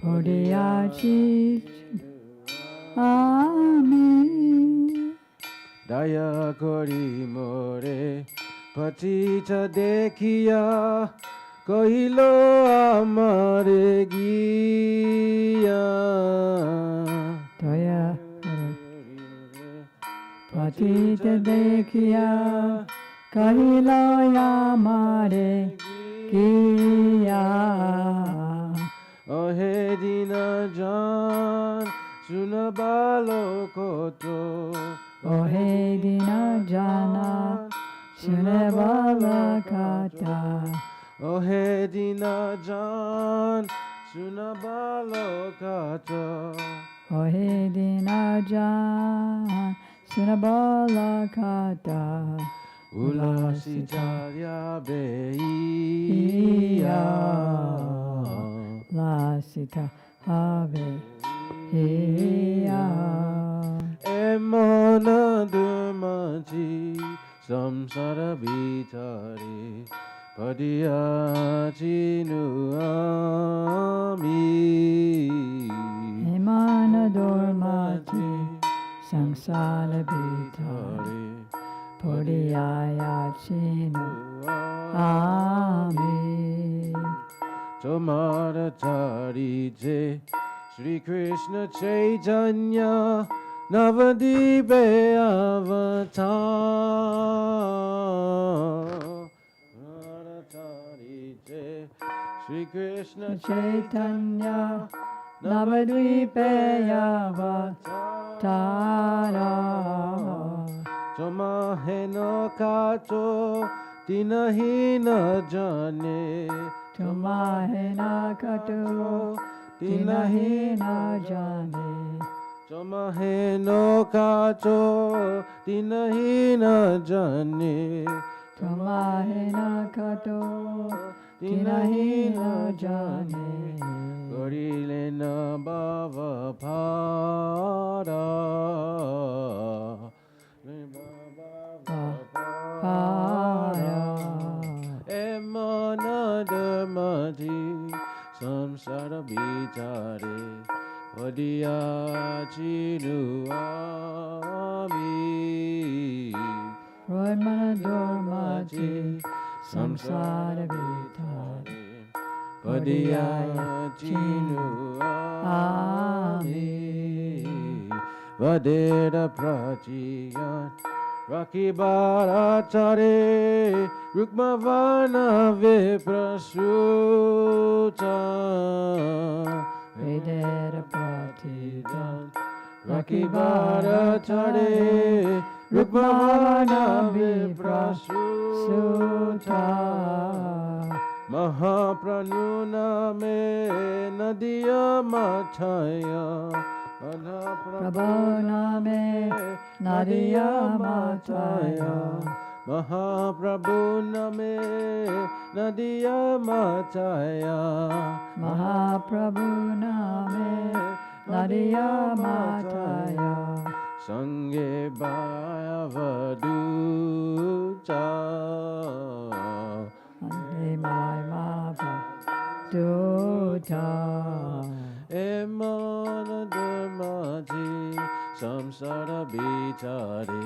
보리야지 아멘 Daya kori more patita dekhiya kahilo amare giya Daya patita dekhiya kahilo amare giya Ohe dina jan sunabalo koto Ohe dina jana sunabala kata Ohe dina jan sunabalo kato Ohe dina jana sunabala kata Ulasi Jalya Iya Lasita Ave Iya Emana Dumaji Samsara Vitare Padya Chinu Ami Emana Dormati Sangsara Vitare Podiyaya Chinu Ami Tomara Charije Sri Krishna Chaitanya Navadipe Avatar Charije Sri Krishna Chaitanya Navadvipe Avatara Tomaheno Kato Dinahina Jane Tumahena Kato Dinahina Jane Tomaheno Kato Dinahina Jane Tumahena Kato Dinahina Jane Gorilena Bava Pada Para Emana Dhamati Samsara Vitare Padya Chinu Ami Brahmana Dormati Samsara Vitare Padya Chinu Ami Vadera Prachiyan Rakibara Chare Rukmavana Viprasuta Vedera Pratijan Rakibara Chare Rukmavana Viprasuta Mahapranuna Me Nadia Machaya Prabhu Name Nadia Mataya Mahaprabhu Name Nadia Machaya Mahaprabhu Name Nadia Mataya Sange Bhavaducha Ande Mai Mapa Duta Emana Dhamati Samsara Vitare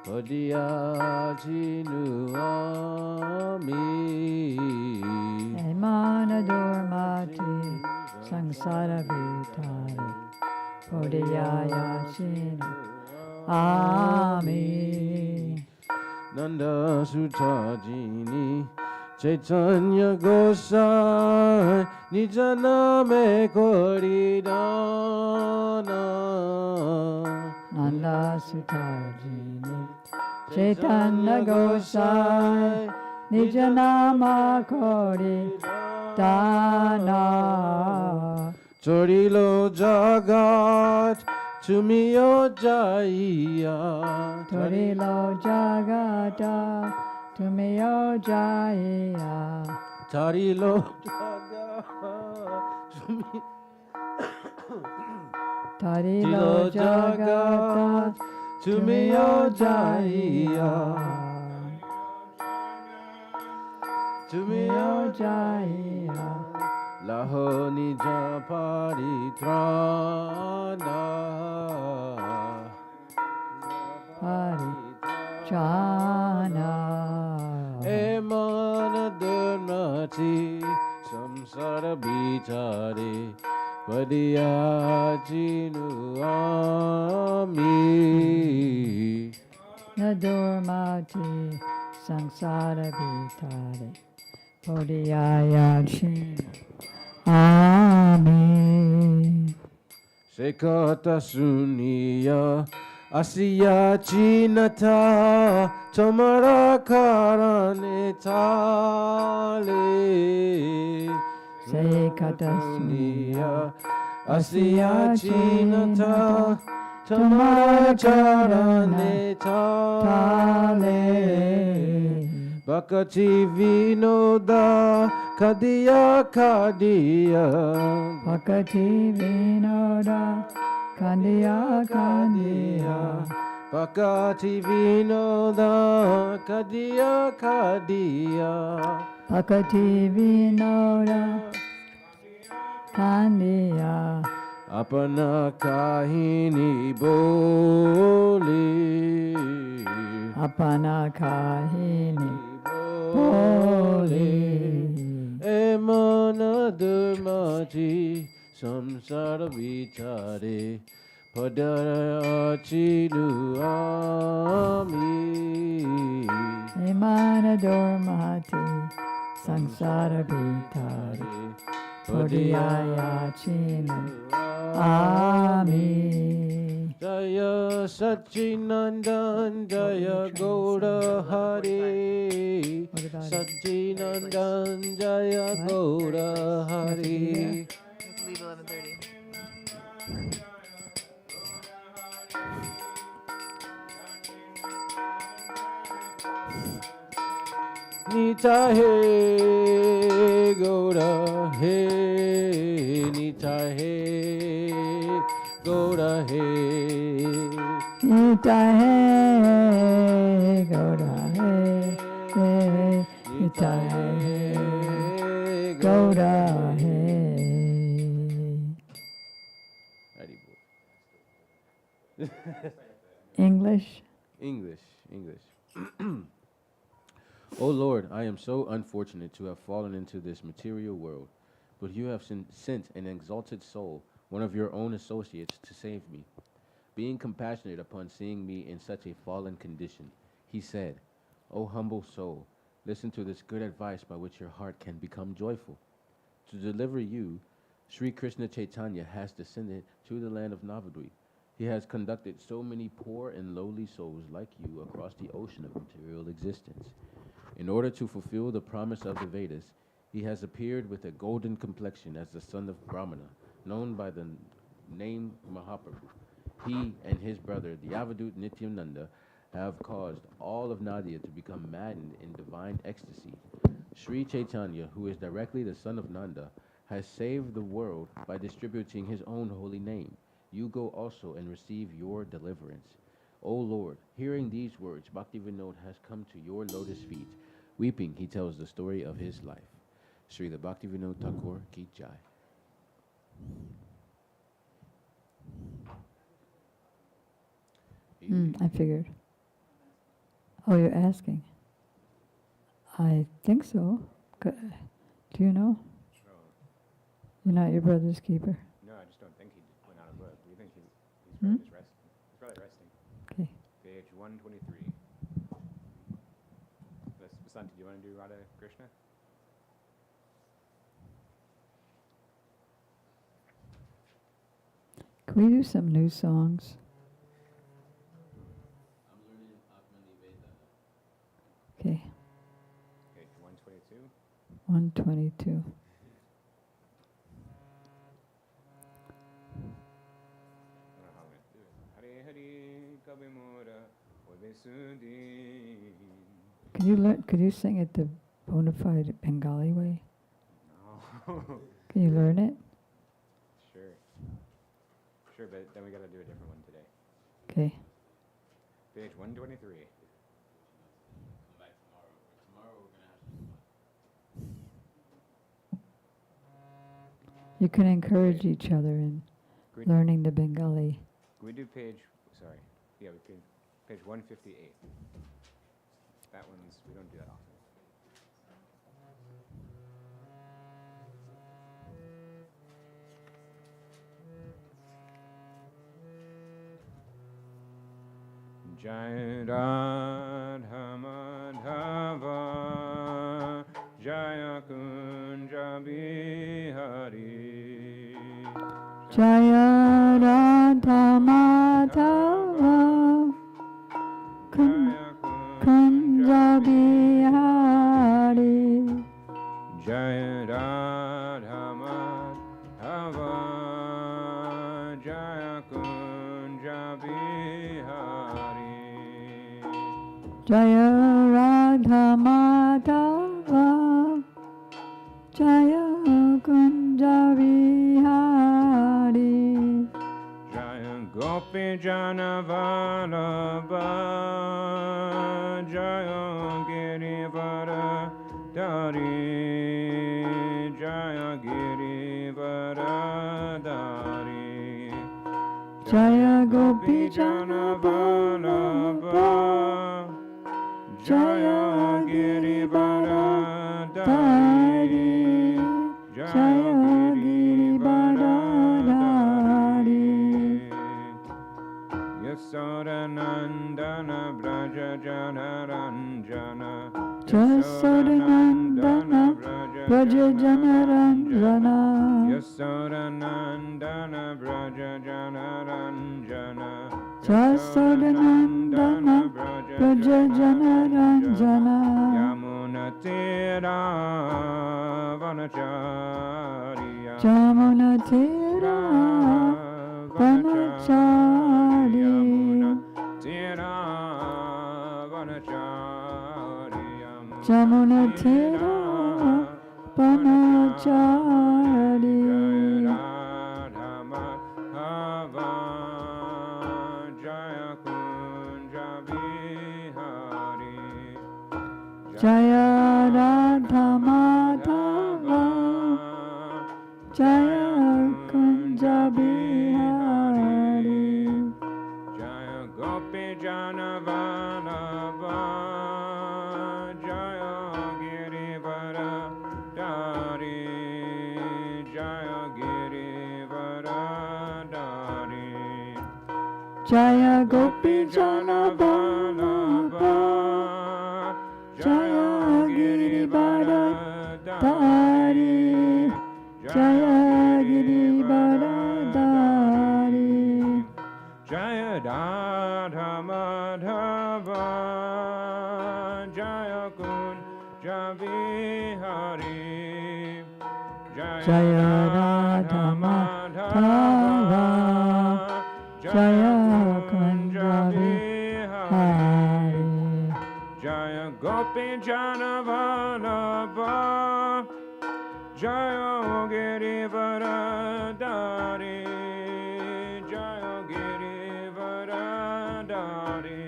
Padya Chinu Ami Emana Dormati Sangsara Vitare Podiyaya Chinu Ami Nanda Sutajini Chaitanya Gosai Nijaname Koridana Nanda Sutajini Chaitanya Gosai Nijanama Kori Dana Chorilo Jagat Tumiyo Jaya Torilo Jagata Tumiyo Jaya Chorilo Jagat Torilo Jagata Tumiyo Jaya Tumiyo Jaya Laho nija paritrana. Chana Emana dharmati samsara bichare padiyachinu ami. Nadurmati Sangsara Vitare Podiyayachin Amen. Sekata suniya asiya chinata tamara karane tale. Sekata suniya asiya chinata tamara karane tale. Bakati vinoda kadiya kadiya. Bhakati Vinoda Kandiya Kandiya Bakati vinoda kadiya kadiya. Bhakati Vinoda Kandiya Apana kahini boli. Apana Kahini Boli. Emana dharmati samsara vichare padayachinu ami. Emana Dormati Sangsara Vitari Podiyayachinu Amen. Jaya Satchinandan Jaya Gaura Hari. Satchinandan Jaya Gaura Hari. Leave 11:30. Nita he Gaura he. Nita he Gaura he. Nita Hai Gaura Hai Nita Hai Gaura Hai. English. English. O Lord, I am so unfortunate to have fallen into this material world, but you have sent an exalted soul, one of your own associates, to save me. Being compassionate upon seeing me in such a fallen condition, he said, O humble soul, listen to this good advice by which your heart can become joyful. To deliver you, Sri Krishna Chaitanya has descended to the land of Navadvip. He has conducted so many poor and lowly souls like you across the ocean of material existence. In order to fulfill the promise of the Vedas, he has appeared with a golden complexion as the son of Brahmana, known by the name Mahaprabhu. He and his brother, the Avadut Nityananda, have caused all of Nadia to become maddened in divine ecstasy. Sri Chaitanya, who is directly the son of Nanda, has saved the world by distributing his own holy name. You go also and receive your deliverance. O Lord, hearing these words, Bhaktivinoda has come to your lotus feet. Weeping, he tells the story of his life. Sri the Bhaktivinoda Thakur Ki Jai. I figured. Oh, you're asking? I think so. Do you know? You're not your brother's keeper? No, I just don't think he went out of book. We think he's Hmm? probably just resting. He's probably resting. Okay. Page 123. Vasanti, do you want to do Radha Krishna? Can we do some new songs? Okay, Page 122. 122. I don't know how I'm going to do it. Hare Hare Kabimura Vabesudin. Could you sing it the bona fide Bengali way? No. Can you learn it? Sure. Sure, but then we got to do a different one today. Okay. Page 123. You can encourage each other in Can we, learning the Bengali. can we do page, sorry, yeah, we could, page 158. That one's, we don't do that often. Jai Radha Madhava Jaya Kunja Bihari Jaya Radha Madhava Jaya Kunja Bihari. Jaya Radha Madhava Jaya Kunja Bihari Jaya Radha Madhava Jaya Kunja Bihari. Jaya Gopi Jana Vallabha Jaya Girivara Dari Jaya Girivara Dari Jaya Gopi Jana Vallabha Jaya Girivara Dari Jaya Girivara Dari. Yasodanandana Braja Jana Ranjana Jasodanandana Braja Jana Ranjana. Yasodanandana Braja Jana Ranjana Jasodanandana Braja Jana Ranjana. Yamuna Tira Vanacharya Jamuna Tira Vanachari. Yamuna Tira Vanachari Jamuna Tira Vanachari. Jaya Radha Madhava Jaya Kunja Bihari. Jaya Gopi Jana Vallabha Jaya Girivara Dari Jaya Girivara Dari Jaya Gopi Jana Vallabha Jaya Girivara Dari Jaya Girivara Dari. Jaya Radha Madhava Jaya Kunja Bihari Jaya Radha Madhava Jaya Kunja Bihari. Jaya Gopi Jana Vallabha Jaya Girivara Dari Jaya Girivara Dari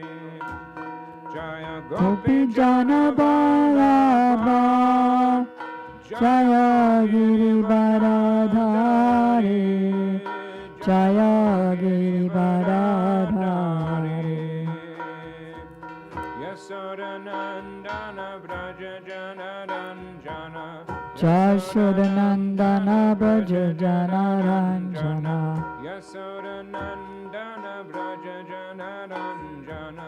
Jaya Gopi Jana Vallabha Jaya Girivara Dari Jaya Girivara Dari. Yasodanandana Braja Jana Ranjana Jashodanandana Braja Jana Ranjana. Yasodanandana Braja Jana Ranjana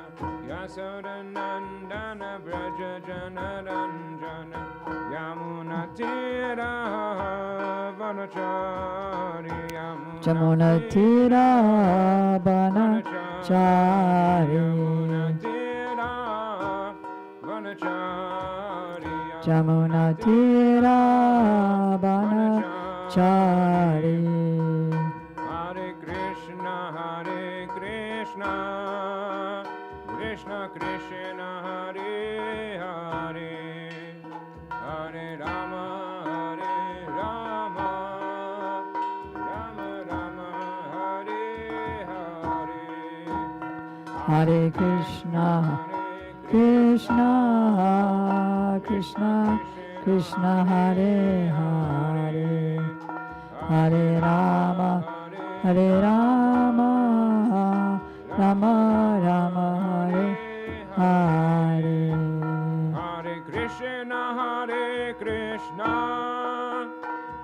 Yasodanandana Braja Jana Ranjana Yamuna Tira Vanachari Jamuna Tira Vanachari. Yamuna Tira Vanachari Jamuna Tira Vanachari. Hare Krishna Krishna Krishna Hare Hare Hare Rama Rama Rama Hare Hare Hare Krishna Krishna Krishna Krishna Hare Hare Hare Rama, Hare Rama, Rama Rama, Hare Hare. Hare Krishna, Hare Krishna,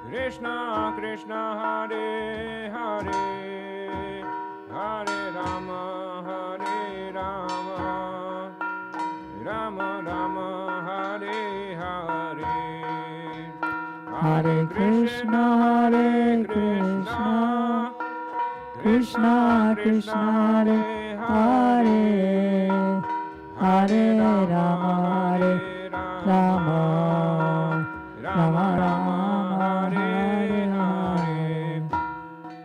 Krishna Krishna, Hare Hare, Hare Rama, Hare Rama, Rama Rama, Hare Hare. Hare Krishna, Hare Krishna, Krishna Krishna, Hare Hare, Hare Rama, Hare Rama, Rama Rama, Hare Hare.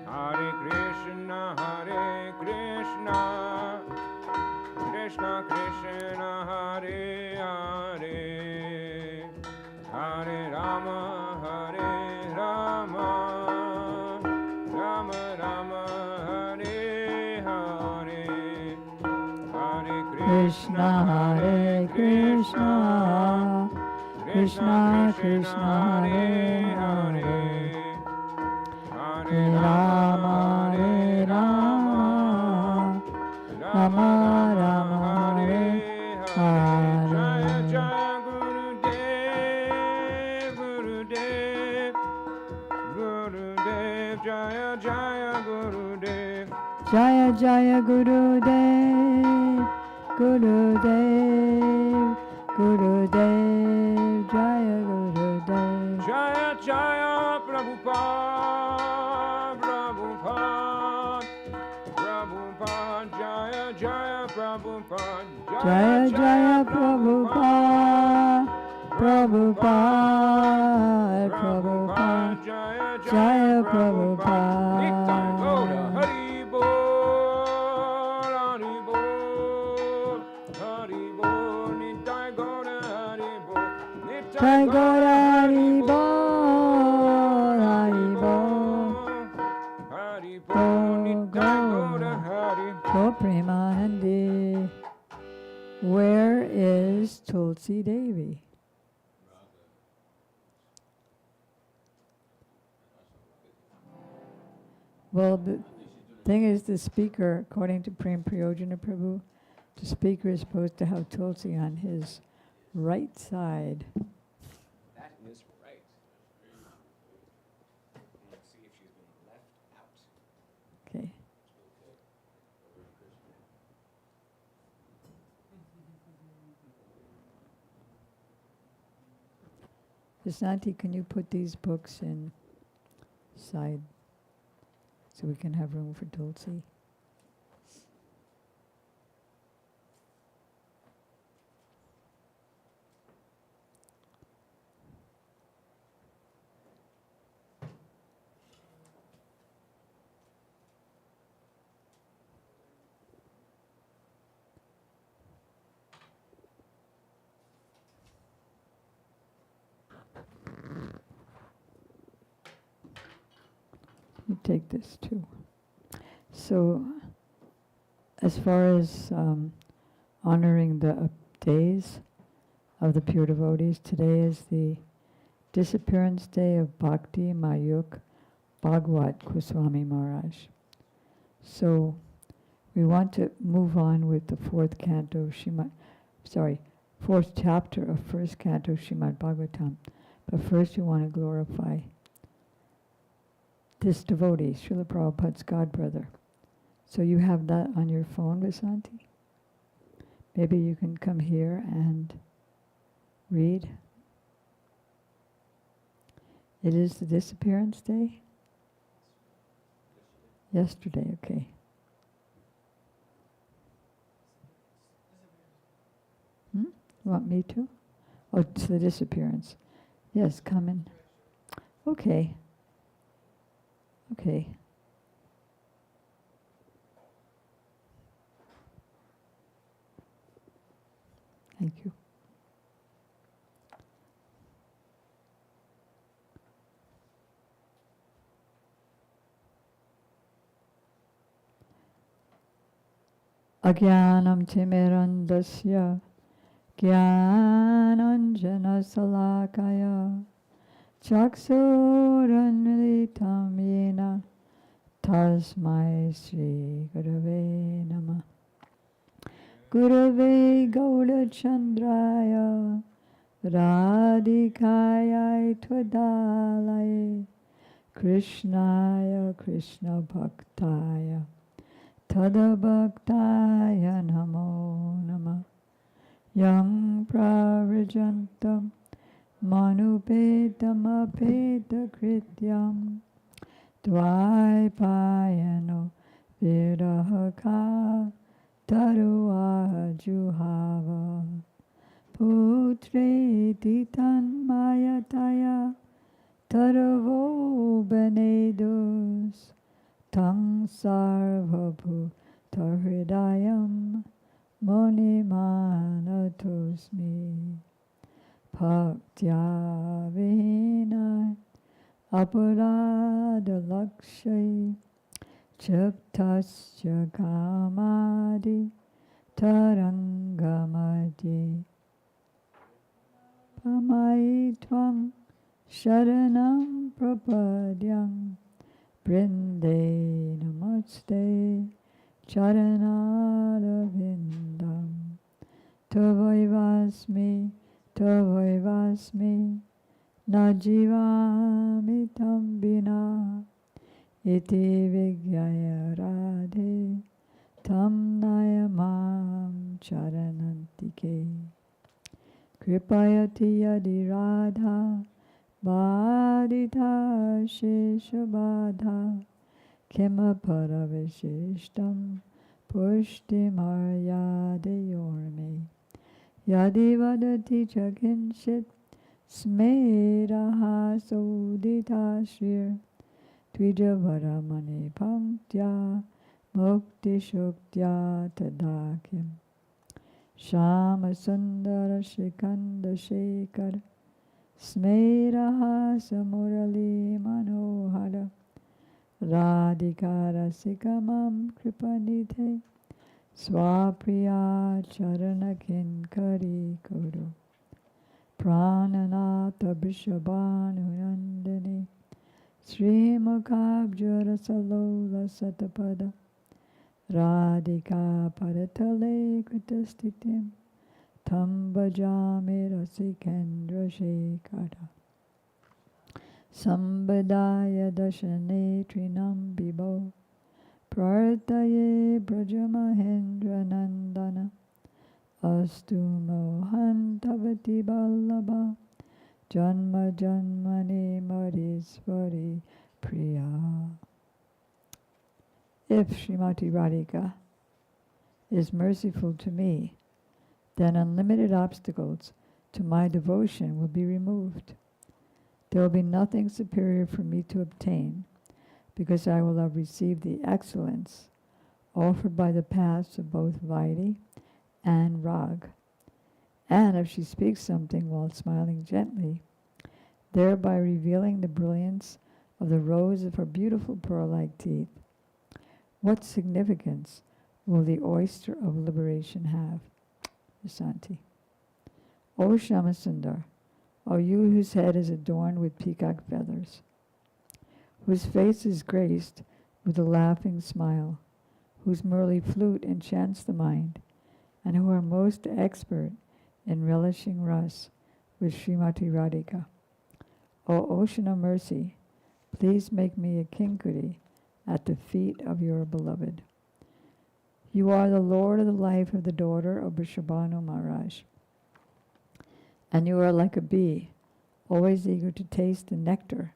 Hare Krishna, Hare Krishna, Krishna Krishna, Hare Hare, Hare Rama, Hare Rama, Rama Rama, Hare Hare. Hare Krishna, Hare Krishna, Krishna Krishna, Hare Hare, Hare Rama, Hare Rama, Rama Rama, Hare Hare. Jaya Gurudev, Gurudev, Gurudev, Jaya Jaya Gurudev. Jaya Jaya Gurudev, Gurudev, Gurudev, Jaya Gurudev. Jaya Jaya Prabhupada, Prabhupada, Prabhupada, Jaya Jaya Prabhupada, Jaya Jaya Prabhupada, Prabhupada, Prabhupada, Jaya Jaya Prabhupada. Nitai Gauda, Hari Bol, Hari Bol, Hari Bol, Nitai Gauda, Hari Bol, Jai Gaura Hari Bol, Hari Bol, Hari Bol, Nitai Gauda, Hari. Go Premanandi. Where is Tulsi Devi? Well, the thing is, the speaker, according to Prem Priyojana Prabhu, the speaker is supposed to have Tulsi on his right side. That is right. Let's see if she's been left out. Okay. Vasanti, can you put these books inside so we can have room for Tulsi? You take this too. So, as far as honoring the days of the pure devotees, today is the disappearance day of Bhakti Mayuk Bhagwat Goswami Maharaj. So, we want to move on with the fourth chapter of first canto Srimad Bhagavatam. But first we want to glorify this devotee, Srila Prabhupada's godbrother. So you have that on your phone, Vasanti? Maybe you can come here and read. It is the disappearance day? Yesterday, okay. You want me to? Oh, it's the disappearance. Yes, come in. Okay. Okay. Thank you. Agyanam timirandasya Jnananjana salakaya Chaksuranmilitam yena tasmai Sri Gurave Namah. Gurave Gaurachandraya Radhikaya Twadalaye Krishnaya Krishna Bhaktaya Tadabhaktaya Namo Namah. Yang Pravrijantam Manupetam Apeta Krityam Dvaipayano Virahaka Tarua Juhava Putreti Tanmayataya Taravo Benedus Tang Sarvabhuta Hridayam Munimanatosmi Bhaktya Vihina Aparada Lakshay Chaptasya Kamadi Tarangamadi Pamaitvam Sharanam Prapadyam Brinde Namaste Charanarvindam Tavaivasmi Najivami Tambina Iti Vigyaya Radhe Tam Nayamam Charanantike Kripayati Yadi Radha Badita Sheshabadha Kima Paravishishtam Pushti Maryadeyorme Yadi Vadati Chakinshit Smeraha Sodita Shrir Twijavaramani Panktya Mukti Shuktya Tadakim Shama Sundara Shikanda Shekar Smeraha Samurali Manohara Radhikara Sikamam Kripanithe Swapriya Charana Kinkari Kuru Prananata Vrishabhanunandani Sri Mukhabjara Salola Satapada Radhika Paratale Kritastitim Tam Bhajami Rasikendra Shekhara Sambadaya Dashane Trinam Bibo Prartaye Brajamahendra Nandana Astu Mohan Tavati Ballabha Janma Janmani Marisvari Priya. If Srimati Radhika is merciful to me, then unlimited obstacles to my devotion will be removed. There will be nothing superior for me to obtain, because I will have received the excellence offered by the paths of both Vaidhi and Rag. And if she speaks something while smiling gently, thereby revealing the brilliance of the rows of her beautiful pearl-like teeth, what significance will the oyster of liberation have? Santi. O Shamasundar, O you whose head is adorned with peacock feathers, whose face is graced with a laughing smile, whose Murli flute enchants the mind, and who are most expert in relishing ras with Srimati Radhika. O ocean of mercy, please make me a kinkuri at the feet of your beloved. You are the Lord of the life of the daughter of Vrishabhanu Maharaj, and you are like a bee, always eager to taste the nectar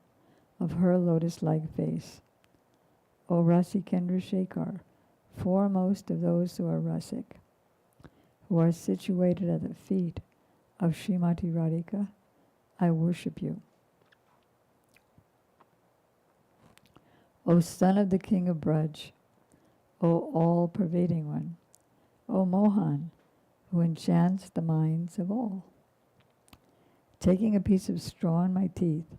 of her lotus-like face. O Rasikendra Shekhar, foremost of those who are Rasik, who are situated at the feet of Srimati Radhika, I worship you. O son of the king of Braj, O all-pervading one, O Mohan, who enchants the minds of all. Taking a piece of straw in my teeth,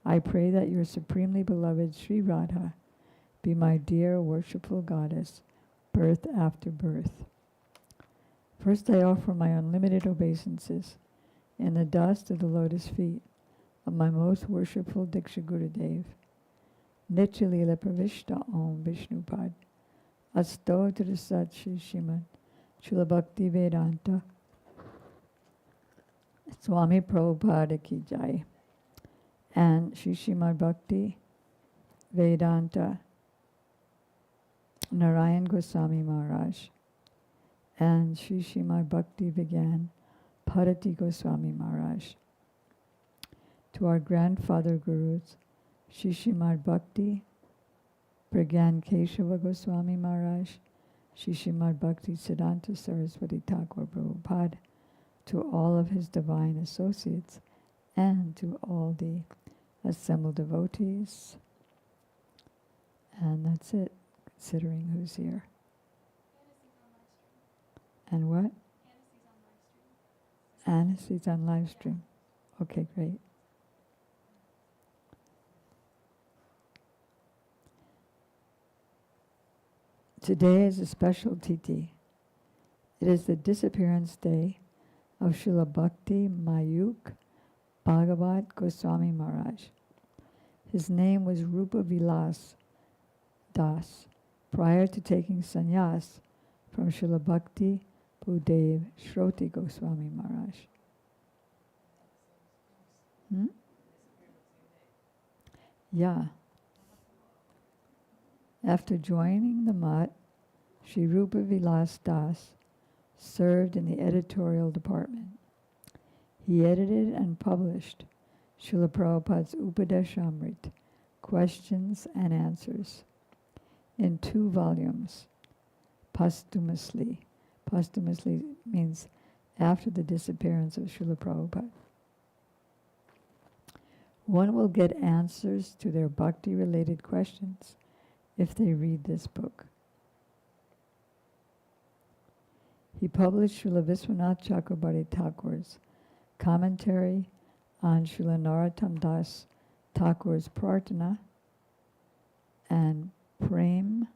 I pray that your supremely beloved Sri Radha be my dear worshipful goddess, birth after birth. First I offer my unlimited obeisances in the dust of the lotus feet of my most worshipful Diksha Gurudev, Nityalila Pravishta Om Vishnupad, Astotra Sat Shri Srimad Srila Bhakti Vedanta Swami Prabhupada Ki Jai, and Shri Srimad Bhakti Vedanta Narayan Goswami Maharaj, and Shri Srimad Bhakti Vigyan Bharati Goswami Maharaj. To our grandfather gurus, Shri Srimad Bhakti Pragyan Keshava Goswami Maharaj, Shri Srimad Bhakti Siddhanta Saraswati Thakur Prabhupada, to all of his divine associates, and to all the assembled devotees. And that's it, considering who's here. And what? Annecy's on live stream. Okay, great. Today is a special Titi. It is the disappearance day of Srila Bhakti Mayuk Bhagavat Goswami Maharaj. His name was Rupa Vilas Das, prior to taking sannyas from Srila Bhakti Bhudev Shroti Goswami Maharaj. Yeah. After joining the Mutt, Sri Rupa Vilas Das served in the editorial department. He edited and published Srila Prabhupada's Upadeshamrit, Questions and Answers, in 2 volumes, posthumously. Posthumously means after the disappearance of Srila Prabhupada. One will get answers to their bhakti-related questions if they read this book. He published Srila Viswanath Chakrabarti Thakur's commentary on Srila Narottam Das Thakur's Prarthana and Prem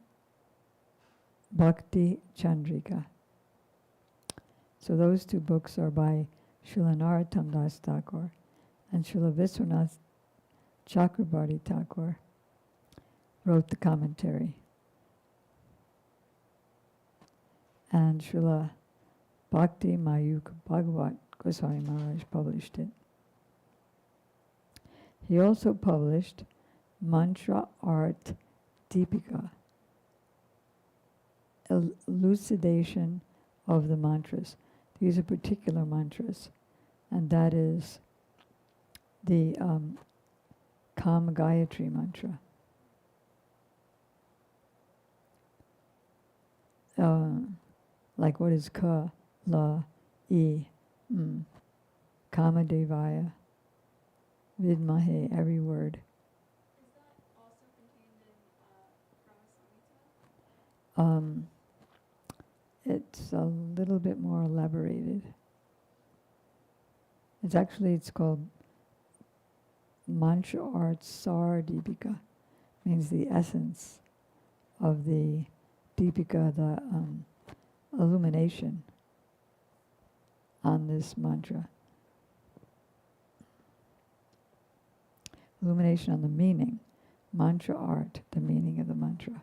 Bhakti Chandrika. So those 2 books are by Srila Narottam Das Thakur, and Srila Viswanath Chakrabarti Thakur wrote the commentary. And Srila Bhakti Mayuk Bhagavat Goswami Maharaj published it. He also published Mantra Art Deepika, elucidation of the mantras. These are particular mantras, and that is the Kama Gayatri mantra. Like what is Ka, La, E, Kama Devaya, Vidmahe, every word. Is that also contained in Brahma Samhita? It's a little bit more elaborated. It's called Mantra Art Sar Deepika, means the essence of the Deepika, the illumination on this mantra. Illumination on the meaning. Mantra art, the meaning of the mantra.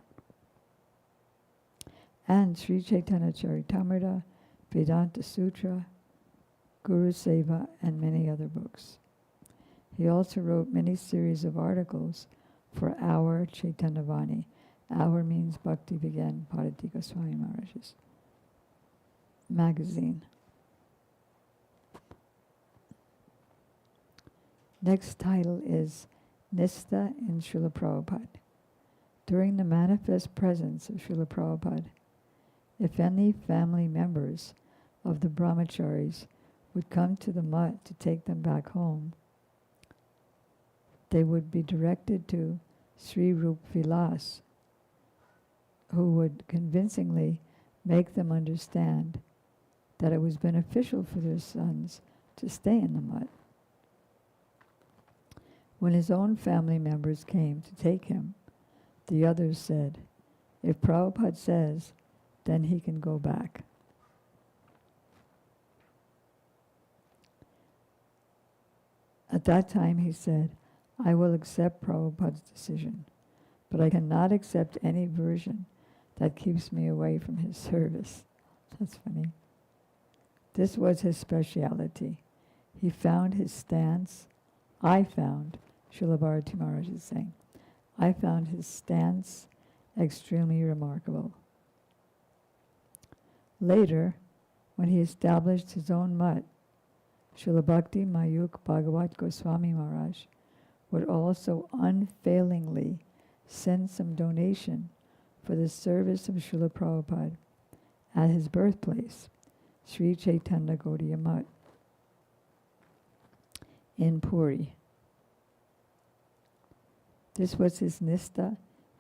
And Sri Chaitanya Charitamrita, Vedanta Sutra, Guru Seva, and many other books. He also wrote many series of articles for Our Chaitanya Vani. Our means Bhakti Vigyan Bharati Goswami Maharaj's magazine. Next title is Nistha in Srila Prabhupada. During the manifest presence of Srila Prabhupada, if any family members of the brahmacharis would come to the mutt to take them back home, they would be directed to Sri Rup Vilas, who would convincingly make them understand that it was beneficial for their sons to stay in the mutt. When his own family members came to take him, the others said, if Prabhupada says, then he can go back. A that time he said, I will accept Prabhupada's decision, but I cannot accept any version that keeps me away from his service. That's funny. This was his speciality. He found his stance, Srila Bharati Maharaj is saying, I found his stance extremely remarkable. Later, when he established his own mutt, Srila Bhakti Mayuk Bhagavat Goswami Maharaj would also unfailingly send some donation for the service of Srila Prabhupada at his birthplace, Sri Chaitanya Gaudiya Mutt in Puri. This was his nista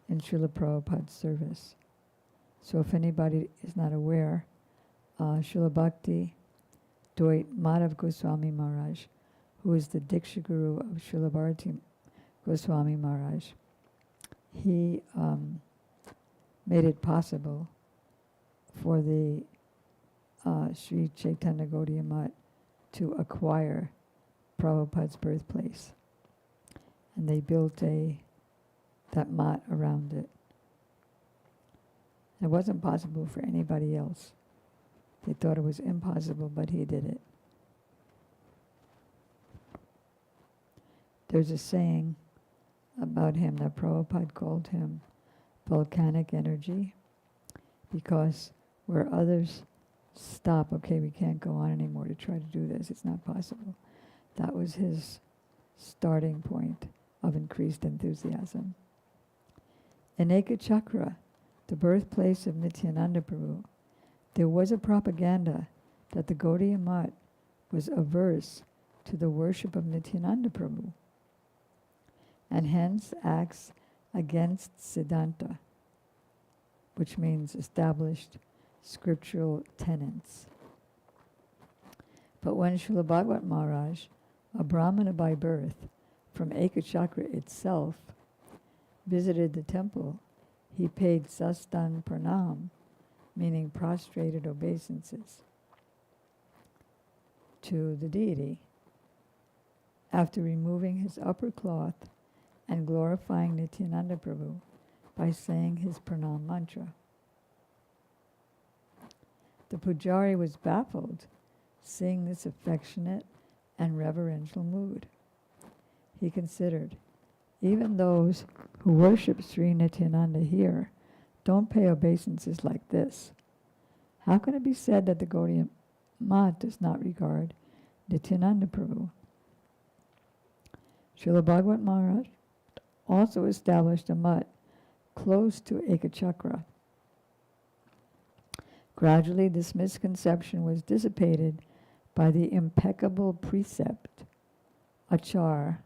in Srila Prabhupada's service. So if anybody is not aware, Srila Bhakti Doit Madhav Goswami Maharaj, who is the Diksha Guru of Srila Bharati Goswami Maharaj, he made it possible for the Sri Chaitanya Gaudiya Mutt to acquire Prabhupada's birthplace. And they built that mat around it. It wasn't possible for anybody else. They thought it was impossible, but he did it. There's a saying about him that Prabhupada called him volcanic energy, because where others stop, okay, we can't go on anymore to try to do this, it's not possible. That was his starting point of increased enthusiasm. In Ekachakra, the birthplace of Nityananda Prabhu, there was a propaganda that the Gaudiya Mutt was averse to the worship of Nityananda Prabhu, and hence acts against Siddhanta, which means established scriptural tenets. But when Srila Bhagavat Maharaj, a Brahmana by birth, from Ekachakra itself, visited the temple, he paid sastan pranam, meaning prostrated obeisances, to the deity, after removing his upper cloth and glorifying Nityananda Prabhu by saying his pranam mantra. The pujari was baffled, seeing this affectionate and reverential mood. He considered, even those who worship Sri Nityananda here don't pay obeisances like this. How can it be said that the Gaudiya Mutt does not regard Nityananda Prabhu? Srila Bhagavat Maharaj also established a mutt close to Ekachakra. Gradually, this misconception was dissipated by the impeccable precept, achar.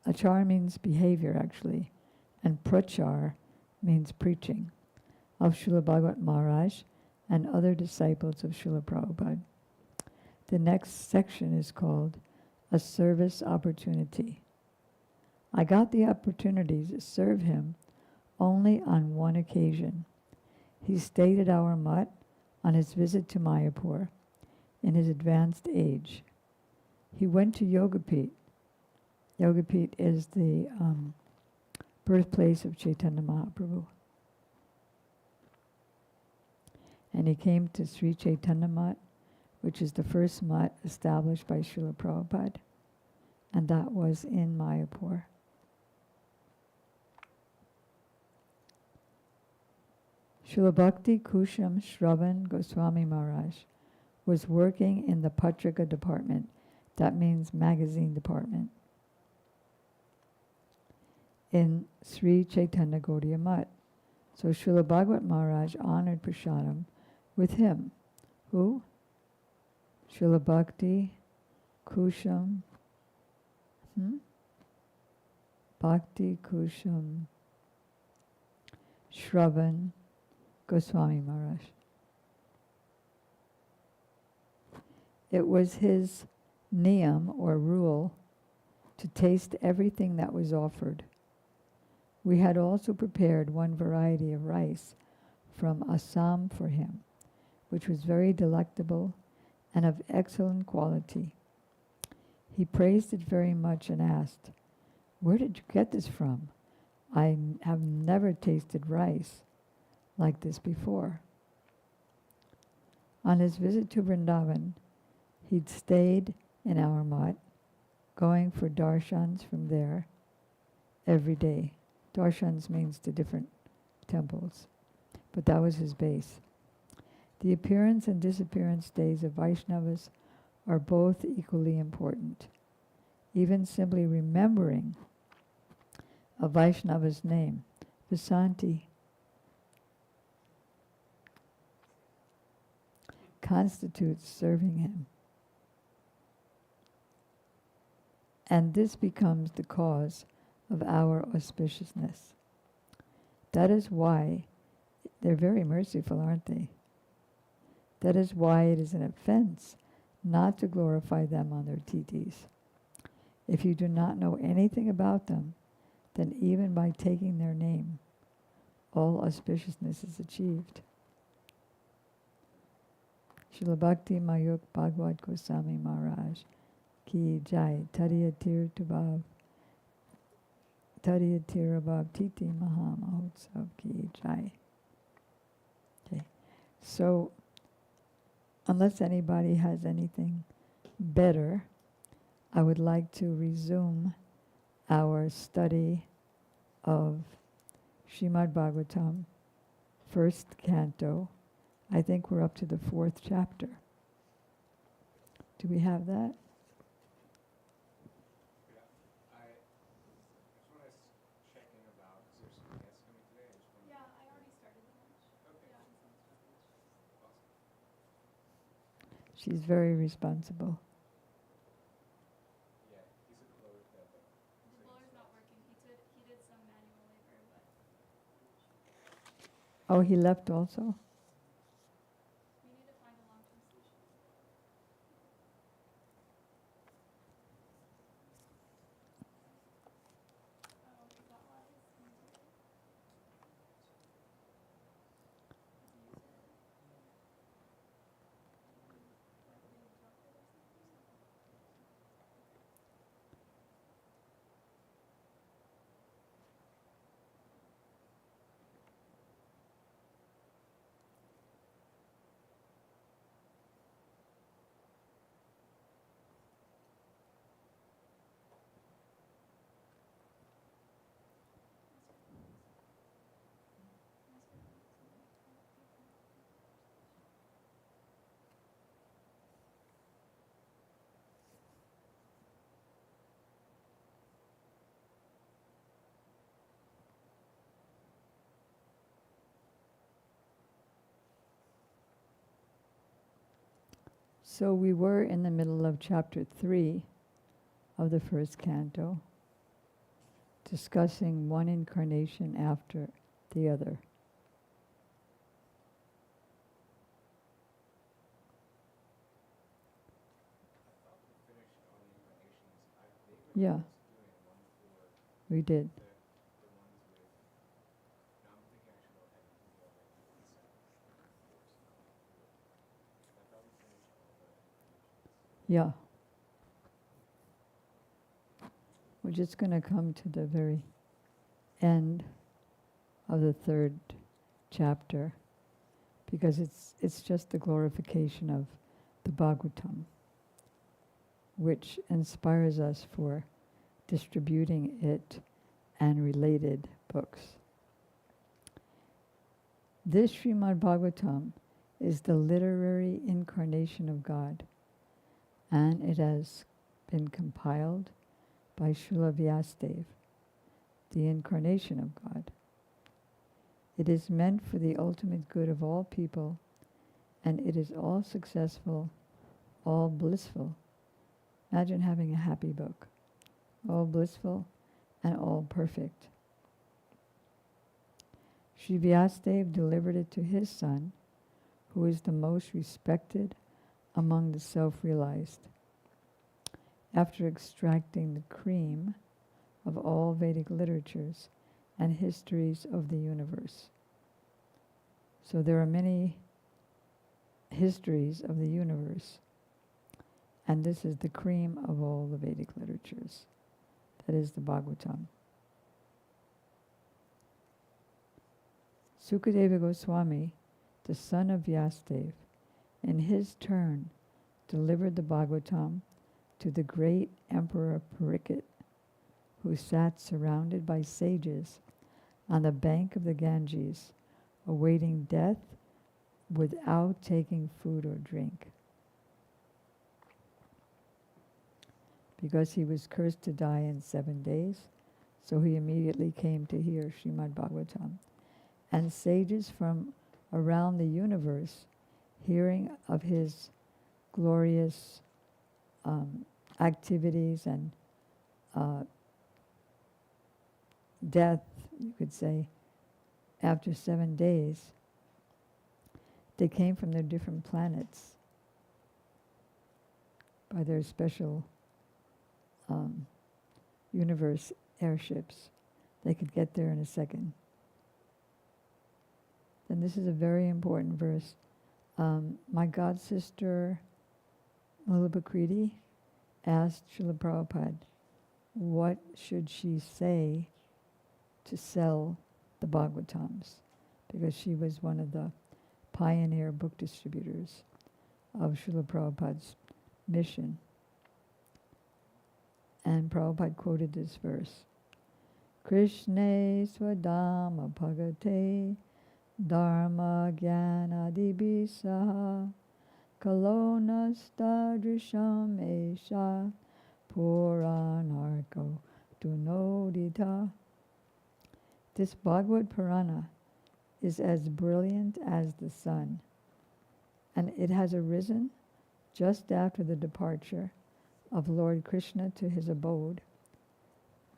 Achar means behavior, actually, and prachar means preaching, of Srila Bhagavat Maharaj and other disciples of Srila Prabhupada. The next section is called A Service Opportunity. I got the opportunity to serve him only on one occasion. He stayed at our mutt on his visit to Mayapur in his advanced age. He went to Yogapit. Yogapit is the birthplace of Chaitanya Mahaprabhu. And he came to Sri Chaitanya Mutt, which is the first mutt established by Srila Prabhupada, and that was in Mayapur. Srila Bhakti Kusham Shravan Goswami Maharaj was working in the Patrika department, that means magazine department, in Sri Chaitanya Gaudiya Mutt. So Srila Bhagavat Maharaj honored Prasadam with him. Who? Srila Bhakti Kusham. Bhakti Kusham Shravan Goswami Maharaj. It was his niyam or rule to taste everything that was offered. We had also prepared one variety of rice from Assam for him, which was very delectable and of excellent quality. He praised it very much and asked, "Where did you get this from? I have never tasted rice like this before." On his visit to Vrindavan, he'd stayed in our Mat, going for darshans from there every day. Darshans means to different temples, but that was his base. The appearance and disappearance days of Vaishnavas are both equally important. Even simply remembering a Vaishnava's name, Vasanti, constitutes serving him. And this becomes the cause of our auspiciousness. That is why they're very merciful, aren't they? That is why it is an offense not to glorify them on their titis. If you do not know anything about them, then even by taking their name, all auspiciousness is achieved. Srila Bhakti Mayuk Bhagavad Goswami Maharaj Ki Jai Tariya Tir Tubhav Tariya Tirabhav Titi Maha Mahotsav Ki Jai. Okay, so unless anybody has anything better, I would like to resume our study of Srimad Bhagavatam, first canto. I think we're up to the 4th chapter. Do we have that? I just want to check in about, is there some guests coming today? I just want to. Yeah, I already started the lunch. Okay. Yeah, it sounds Awesome. She's very responsible. Yeah, he said the blower's dead though. The blower's not working. He did some manual labor, but Oh, he left also? we need to find a long-term solution. Oh, is that why it's muted? Use it. Like they dropped it or something. So we were in the middle of chapter 3 of the first canto, discussing one incarnation after the other. I thought we finished on the incarnations. I vaguely Yeah. was doing one for We did. the ones with, no, I'm thinking actually about heaven to the already consent. I thought we finished all the incarnations. Yeah. We're just going to come to the very end of the 3rd chapter, because it's just the glorification of the Bhagavatam, which inspires us for distributing it and related books. This Srimad Bhagavatam is the literary incarnation of God, and it has been compiled by Srila Vyasadeva, the incarnation of God. It is meant for the ultimate good of all people, and it is all successful, all blissful. Imagine having a happy book, all blissful and all perfect. Sri Vyasadeva delivered it to his son, who is the most respected among the self-realized. After extracting the cream of all Vedic literatures and histories of the universe. So there are many histories of the universe, And this is the cream of all the Vedic literatures. That is the Bhagavatam. Sukadeva Goswami, the son of Vyasadeva, in his turn delivered the Bhagavatam to the great Emperor Parikshit, who sat surrounded by sages on the bank of the Ganges, awaiting death without taking food or drink. Because he was cursed to die in 7 days, so he immediately came to hear Srimad Bhagavatam. And sages from around the universe, hearing of his glorious activities and death, you could say, after 7 days, they came from their different planets by their special universe airships. They could get there in a second. And this is a very important verse. My god sister, Malabakriti, asked Srila Prabhupada, what should she say to sell the Bhagavatams? Because she was one of the pioneer book distributors of Srila Prabhupada's mission. And Prabhupada quoted this verse, Krishne swadama bhagate dharma jnana dibisaha kalonastadrisham esha puranarko dunodita. This Bhagavad Purana is as brilliant as the sun, and it has arisen just after the departure of Lord Krishna to his abode,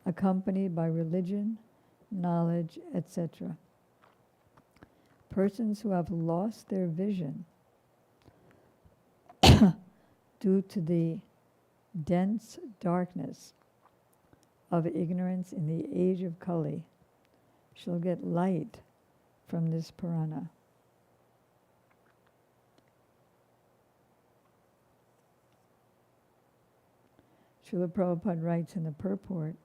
accompanied by religion, knowledge, etc. Persons who have lost their vision due to the dense darkness of ignorance in the age of Kali shall get light from this Purana. Srila Prabhupada writes in the purport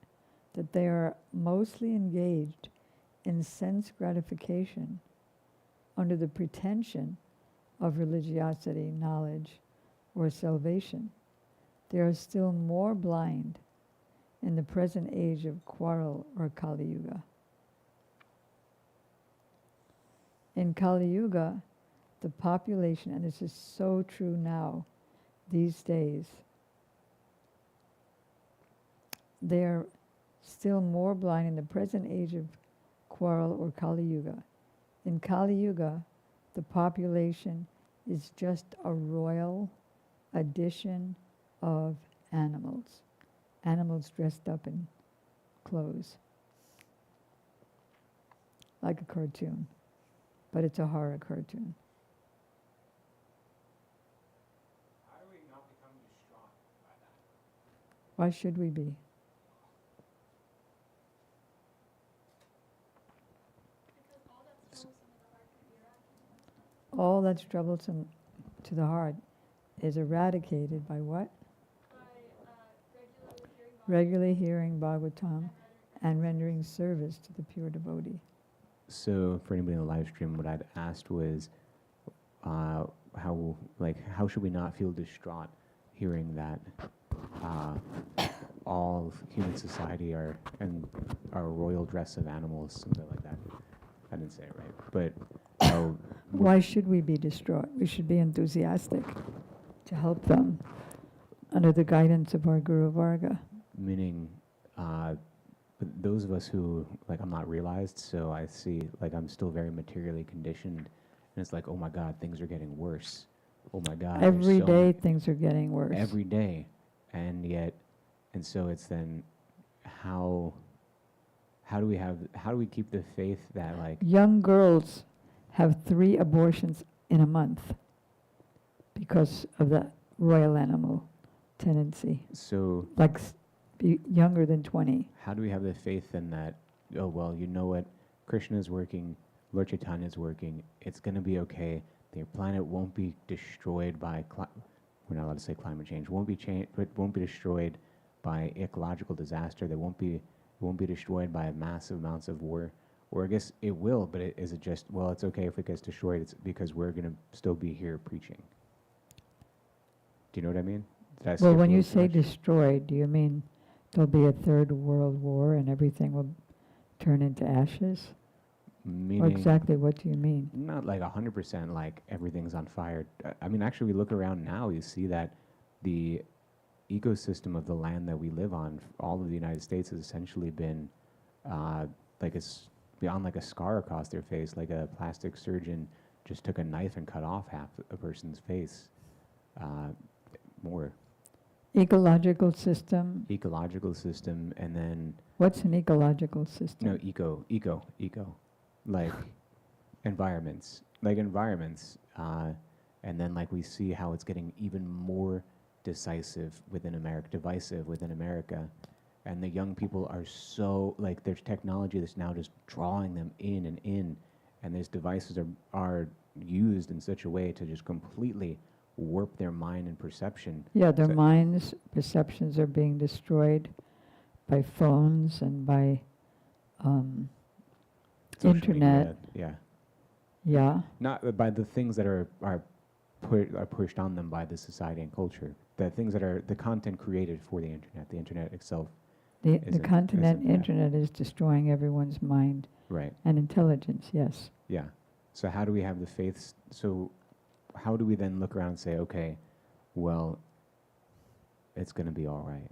that they are mostly engaged in sense gratification under the pretension of religiosity, knowledge, or salvation. They are still more blind in the present age of quarrel or Kali Yuga. In Kali Yuga, the population, and this is so true now, these days, they are still more blind in the present age of quarrel or Kali Yuga. In Kali Yuga, the population is just a royal addition of animals. Animals dressed up in clothes. Like a cartoon. But it's a horror cartoon. How do we not become distraught by that? Why should we be? Because all that's troublesome to the heart All that's troublesome to can be eradicated the heart is eradicated by what? by regularly Regularly hearing hearing Bhagavatam and rendering service to the pure devotee. So for anybody in the live stream, what I'd asked was, how should we not feel distraught hearing that all human society are a royal dress of animals, something like that. I didn't say it right, but Why should we be distraught? We should be enthusiastic to help them under the guidance of our Guru Varga. meaning but those of us who, like, I'm not realized, so I see, like, I'm still very materially conditioned, and it's like, oh my God, things are getting worse. Oh my God. there's Every so day mu- things are getting worse. Every day. And so it's then how do we keep the faith that, like, Young girls have 3 abortions in a month because of the royal animal tendency. so Like be younger than 20. how do we have the faith in that, oh, well, you know what, Krishna is working, Lord Chaitanya is working, it's going to be okay, their planet won't be destroyed by we're not allowed to say climate change, won't be won't be destroyed by ecological disaster. They won't be destroyed by massive amounts of war. Or I guess it will, but is it just, well, it's okay if it gets destroyed, it's because we're going to still be here preaching. Do you know what I mean? Did I skip Well, a when you little too say much? destroyed, do you mean there'll be a third world war and everything will turn into ashes? Or Meaning, exactly what do you mean? not like 100% like everything's on fire. I mean, actually, we look around now, you see that the ecosystem of the land that we live on, all of the United States, has essentially been like it's beyond like a scar across their face, like a plastic surgeon just took a knife and cut off half a person's face. More Ecological system? ecological system, and then What's an ecological system? no eco, like environments, and then like we see how it's getting even more divisive within America, and the young people are so like there's technology that's now just drawing them in and in, and these devices are used in such a way to just completely warp their mind and perception. Yeah, their So- minds, perceptions are being destroyed by phones and by Social internet. media, yeah. Yeah, Not by the things that are pushed on them by the society and culture. The things that are the content created for the internet itself. the Isn't- continent isn't that- internet is destroying everyone's mind Right. and intelligence, yes. Yeah. So how do we have the faith? So how do we then look around and say, okay, well, it's going to be all right?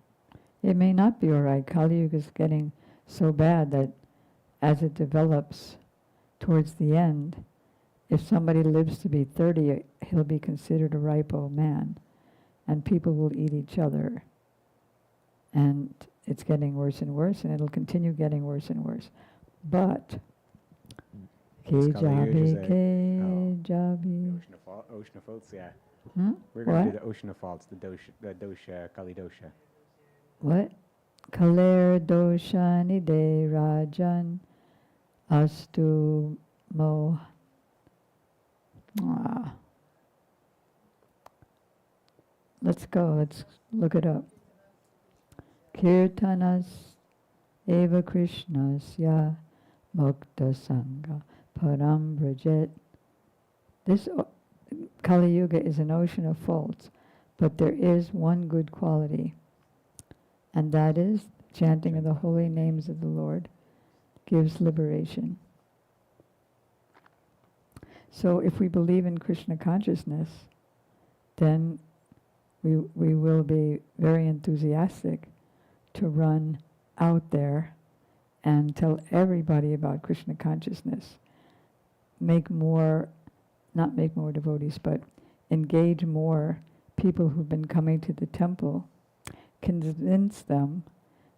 It may not be all right. Kali Yuga is getting so bad that as it develops towards the end, if somebody lives to be 30, he'll be considered a ripe old man, and people will eat each other. And it's getting worse and worse, and it'll continue getting worse and worse. But, It's Kali Yuga, is that- ke jabi. Ocean of faults, yeah. Hmm? We're going to do What? the ocean of faults, the dosha, Kali dosha. What? Kaler doshani de rajan astu mo. Let's go. Let's look it up. Kirtanas eva Krishnasya mukta sangha param brajet. This Kali Yuga is an ocean of faults, but there is one good quality, and that is chanting of the holy names of the Lord gives liberation. So if we believe in Krishna consciousness, then we will be very enthusiastic to run out there and tell everybody about Krishna consciousness. Not make more devotees, but engage more people who've been coming to the temple, convince them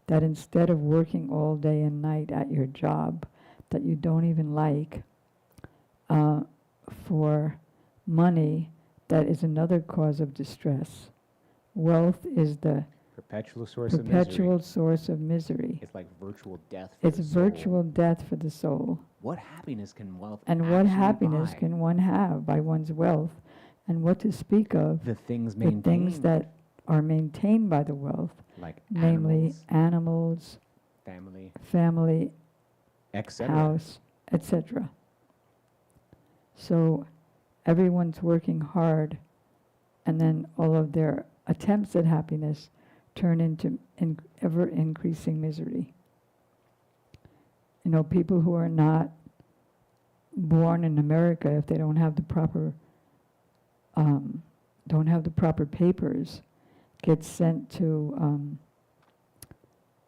that instead of working all day and night at your job that you don't even like, for money, that is another cause of distress. Wealth is the Perpetual source of perpetual misery. source of misery. It's like virtual death for It's the soul. virtual death for the soul. What happiness can wealth And what actually happiness buy? can one have by one's wealth? And what to speak of The things the maintained. things that are maintained by the wealth, like namely animals, family, family, etc. house, etc. So everyone's working hard, and then all of their attempts at happiness turn into ever-increasing misery. You know, people who are not born in America, if they don't have the proper papers, get sent to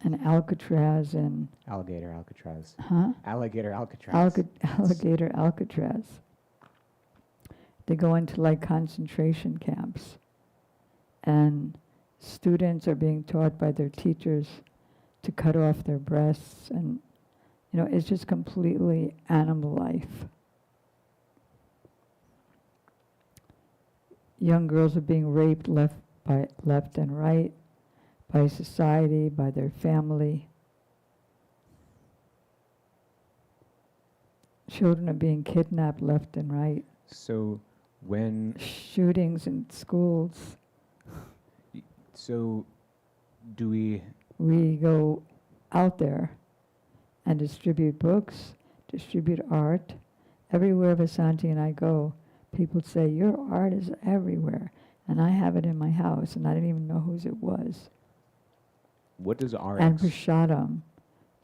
an Alcatraz and Alligator Alcatraz. alligator Alcatraz. Alcatraz. They go into like concentration camps, and students are being taught by their teachers to cut off their breasts, and you know, it's just completely animal life. Young girls are being raped left and right, by society, by their family. Children are being kidnapped left and right. So when Shootings in schools. So, do we? We go out there and distribute books, distribute art. Everywhere Vasanti and I go, people say, your art is everywhere. And I have it in my house, and I didn't even know whose it was. What does our And prasadam.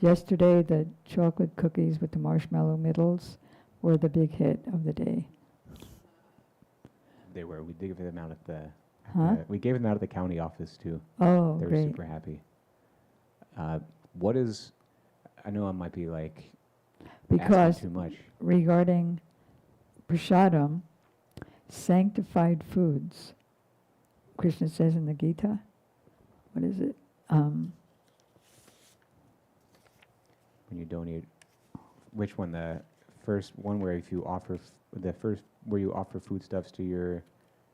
Yesterday, the chocolate cookies with the marshmallow middles were the big hit of the day. They were. We gave them out at the. Huh? We gave them out at the county office too. Oh, They were great. super happy. What is? I know I might be like Because asking too much. regarding prasadam, sanctified foods, Krishna says in the Gita, what is it? When you donate, which one? The first one where if you offer the first where you offer foodstuffs to your.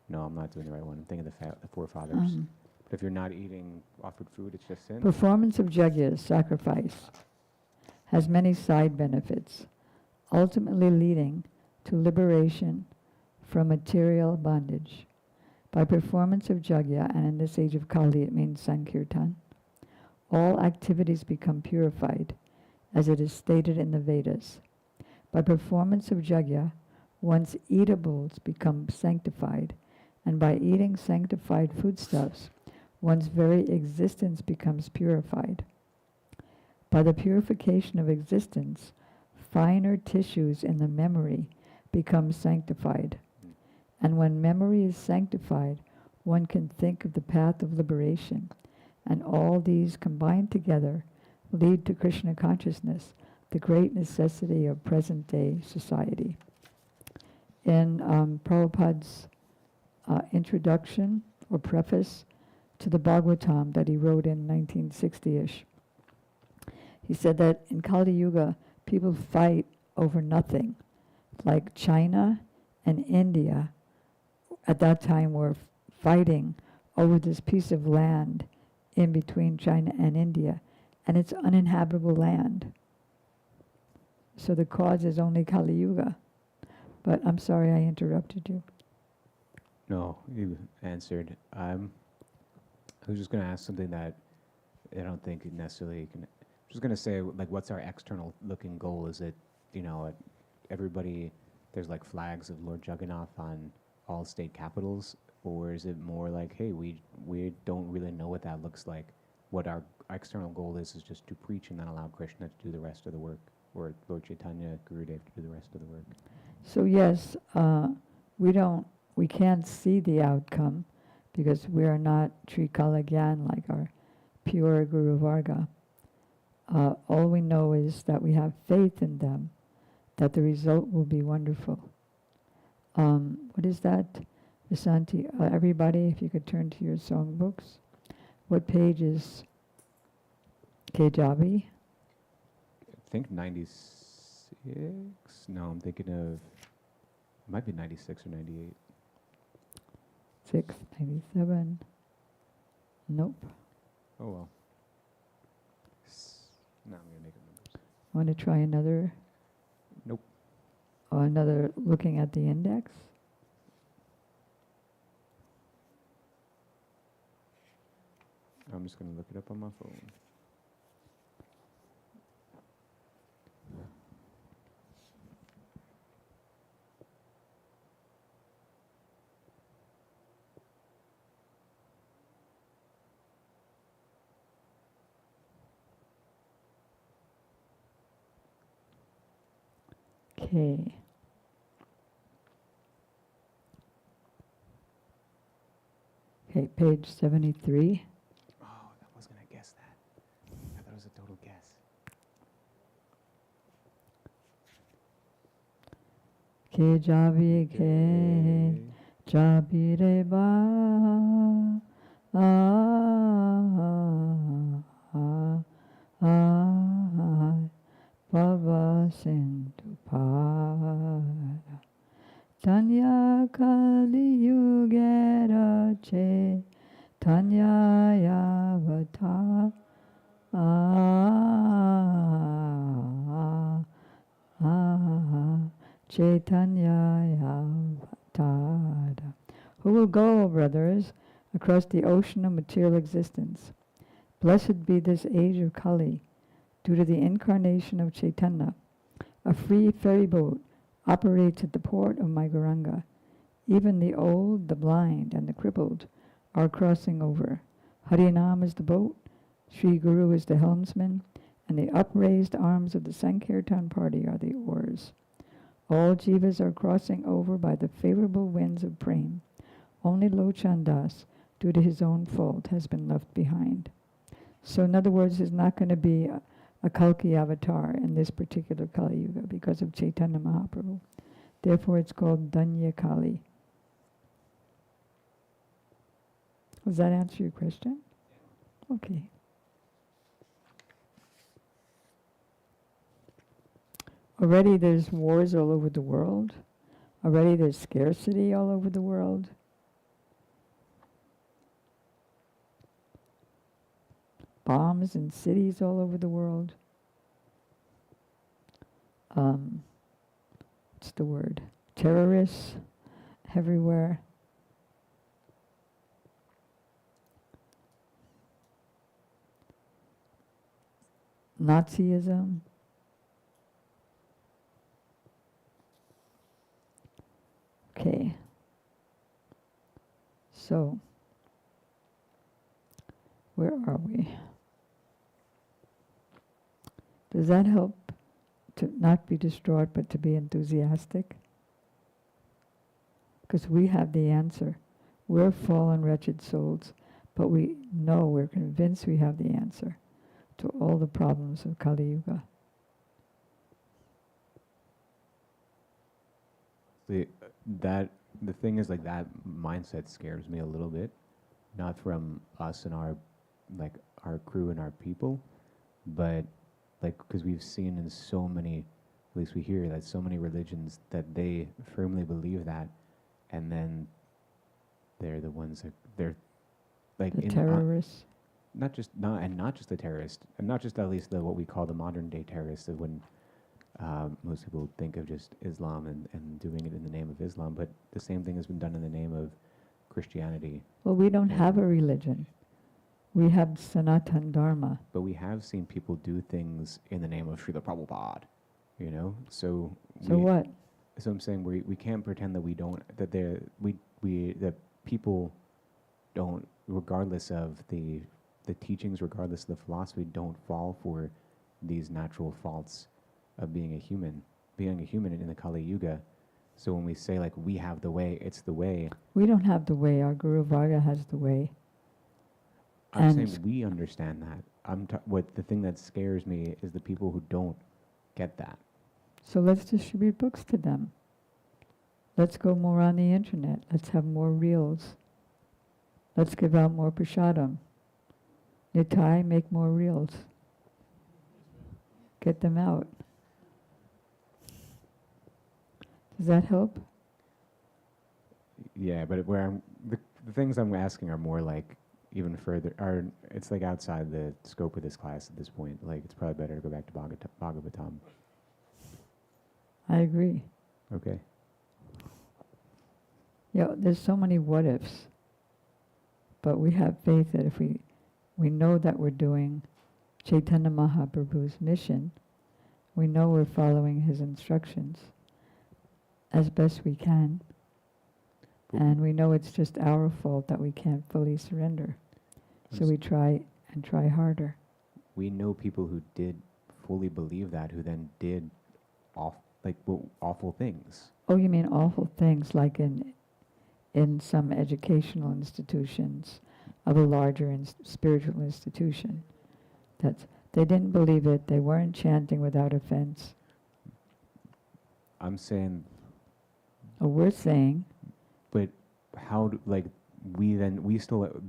No, I'm not doing the right one. I'm thinking the forefathers. But if you're not eating offered food, it's just sin. Performance of yajna, sacrifice, has many side benefits, ultimately leading to liberation from material bondage. By performance of yajna, and in this age of Kali it means Sankirtan, all activities become purified, as it is stated in the Vedas. By performance of yajna, one's eatables become sanctified, and by eating sanctified foodstuffs, one's very existence becomes purified. By the purification of existence, finer tissues in the memory become sanctified. And when memory is sanctified, one can think of the path of liberation. And all these combined together lead to Krishna consciousness, the great necessity of present-day society. In Prabhupada's introduction or preface to the Bhagavatam that he wrote in 1960-ish, he said that in Kali Yuga, people fight over nothing. Like China and India at that time were fighting over this piece of land in between China and India, and it's uninhabitable land. So the cause is only Kali Yuga. But I'm sorry I interrupted you. No, you answered. I was just going to ask something that I don't think it necessarily can. Just going to say, like, what's our external looking goal? Is it, everybody, there's like flags of Lord Jagannath on all state capitals, or is it more like, hey, we don't really know what that looks like. What our external goal is just to preach and then allow Krishna to do the rest of the work, or Lord Chaitanya, Gurudev to do the rest of the work. So yes, we can't see the outcome because we are not Trikala Gyan like our pure Guru Varga. All we know is that we have faith in them, that the result will be wonderful. What is that, Vasanti? Everybody, if you could turn to your songbooks. What page is Kejavi? I think 96. No, I'm thinking of. It might be 96 or 98. 6, 97. Nope. Oh well. Now I'm gonna make up numbers. Want to try another? Nope. Or another looking at the index? I'm just gonna look it up on my phone. Okay. Okay, page 73. Oh, I was gonna guess that. I thought it was a total guess. Ke javi ke javi re ba Bhava Sindhu Para Tanya Kali Yugera Che Tanya Yavata Chaitanya Yavatada. Who will go, brothers? across the ocean of material existence. Blessed be this age of Kali, due to the incarnation of Chaitanya. A free ferry boat operates at the port of my Gauranga. Even the old, the blind, and the crippled are crossing over. Harinam is the boat, Sri Guru is the helmsman, and the upraised arms of the Sankirtan party are the oars. All jivas are crossing over by the favorable winds of prem. Only Lochan Das, due to his own fault, has been left behind. So in other words, there's not going to be a Kalki avatar in this particular Kali Yuga because of Chaitanya Mahaprabhu. Therefore it's called Danya Kali. Does that answer your question? Okay. Already there's wars all over the world. Already there's scarcity all over the world. Bombs in cities all over the world. What's the word? Terrorists everywhere. Nazism. Okay. So, where are we? Does that help to not be distraught but to be enthusiastic? Because we have the answer. We're fallen, wretched souls, but we know, we're convinced we have the answer to all the problems of Kali Yuga. The thing is, like, that mindset scares me a little bit, not from us and our crew and our people, but like, because we've seen in so many, at least we hear that so many religions that they firmly believe that, and then they're the ones that they're like The terrorists. not just the terrorists, and not just at least what we call the modern day terrorists of when most people think of just Islam and doing it in the name of Islam, but the same thing has been done in the name of Christianity. Well, we don't Yeah. have a religion. We have Sanatan Dharma. But we have seen people do things in the name of Srila Prabhupada, you know? So What? So I'm saying we can't pretend that we don't, that that people don't, regardless of the teachings, regardless of the philosophy, don't fall for these natural faults of being a human in the Kali Yuga. So when we say, like, we have the way, it's the way. We don't have the way. Our Guru Varga has the way. I'm And saying we understand that. What the thing that scares me is the people who don't get that. So let's distribute books to them. Let's go more on the internet. Let's have more reels. Let's give out more prasadam. Nitai, make more reels. Get them out. Does that help? Yeah, but the things I'm asking are more like even further, it's like outside the scope of this class at this point. Like, it's probably better to go back to Bhagavatam. I agree. Okay. There's so many what ifs. But we have faith that if we know that we're doing Chaitanya Mahaprabhu's mission, we know we're following his instructions as best we can. And we know it's just our fault that we can't fully surrender. So we try harder. We know people who did fully believe that, who then did awful things. Oh, you mean awful things like in some educational institutions of a larger spiritual institution. They didn't believe it. They weren't chanting without offense. I'm saying, Or we're saying, but how do, like,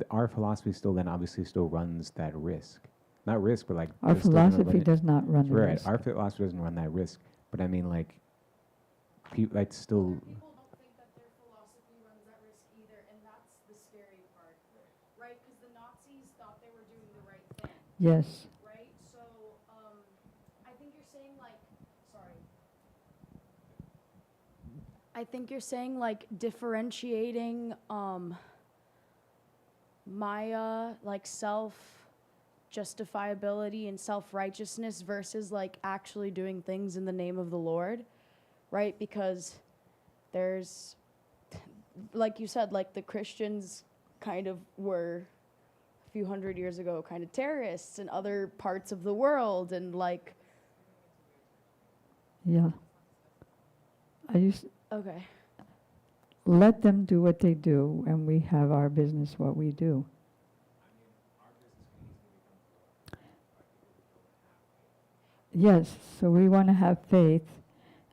our philosophy still then obviously still runs that risk. Not risk, but like our there's still gonna philosophy run does not run the right. risk. Our philosophy doesn't run that risk. But I mean, like, people like still. People don't think that their philosophy runs that risk either, and that's the scary part, right? Because the Nazis thought they were doing the right thing, Yes. right? So, I think you're saying like, sorry. I think you're saying like differentiating, Maya, like self justifiability and self righteousness versus like actually doing things in the name of the Lord, right? Because there's, like you said, like the Christians kind of were a few hundred years ago kind of terrorists in other parts of the world, and like, Yeah. okay. Let them do what they do, and we have our business what we do. Yes, so we want to have faith,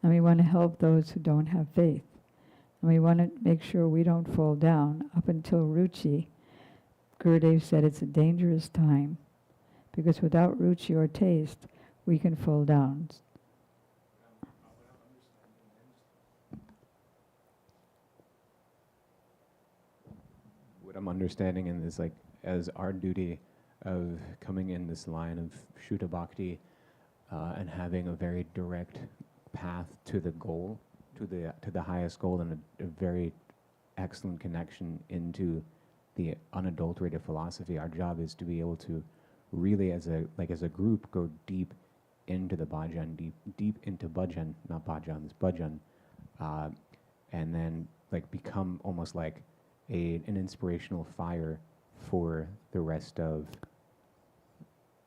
and we want to help those who don't have faith. And we want to make sure we don't fall down. Up until Ruchi, Gurudev said it's a dangerous time, because without Ruchi or taste, we can fall down. What I'm understanding in this, like, as our duty of coming in this line of Shuddha Bhakti and having a very direct path to the goal, to the highest goal, and a very excellent connection into the unadulterated philosophy. Our job is to be able to really, as a group, go deep into the bhajan, deep into bhajan, not bhajans, bhajan, and then like become almost like an inspirational fire for the rest of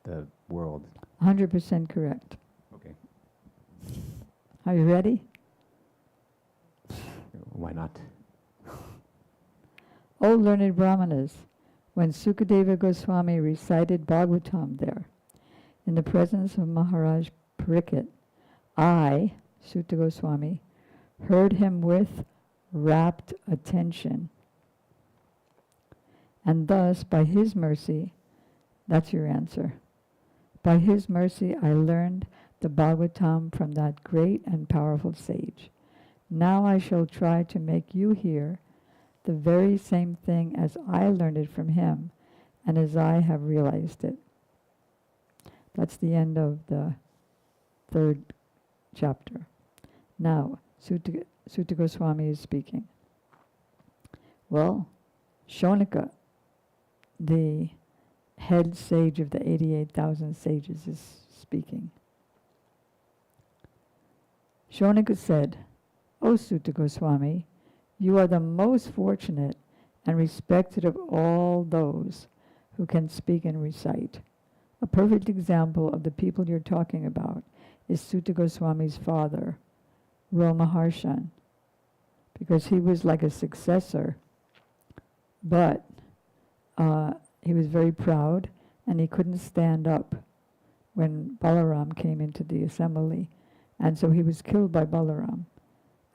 the world. 100% correct. Okay, Are you ready? why not? O learned Brahmanas, when Sukadeva Goswami recited Bhagavatam there, in the presence of Maharaj Parikshit, I, Sutta Goswami, heard him with rapt attention. And thus, by his mercy, that's your answer. By his mercy, I learned the Bhagavatam from that great and powerful sage. Now I shall try to make you hear the very same thing as I learned it from him and as I have realized it. That's the end of the 3rd chapter. Now, Sutta Goswami is speaking. Well, Shaunika, the head sage of the 88,000 sages, is speaking. Shaunika said, O Sutta Goswami, you are the most fortunate and respected of all those who can speak and recite. A perfect example of the people you're talking about is Sutta Goswami's father, Romaharshan, because he was like a successor, but he was very proud and he couldn't stand up when Balaram came into the assembly, and so he was killed by Balaram.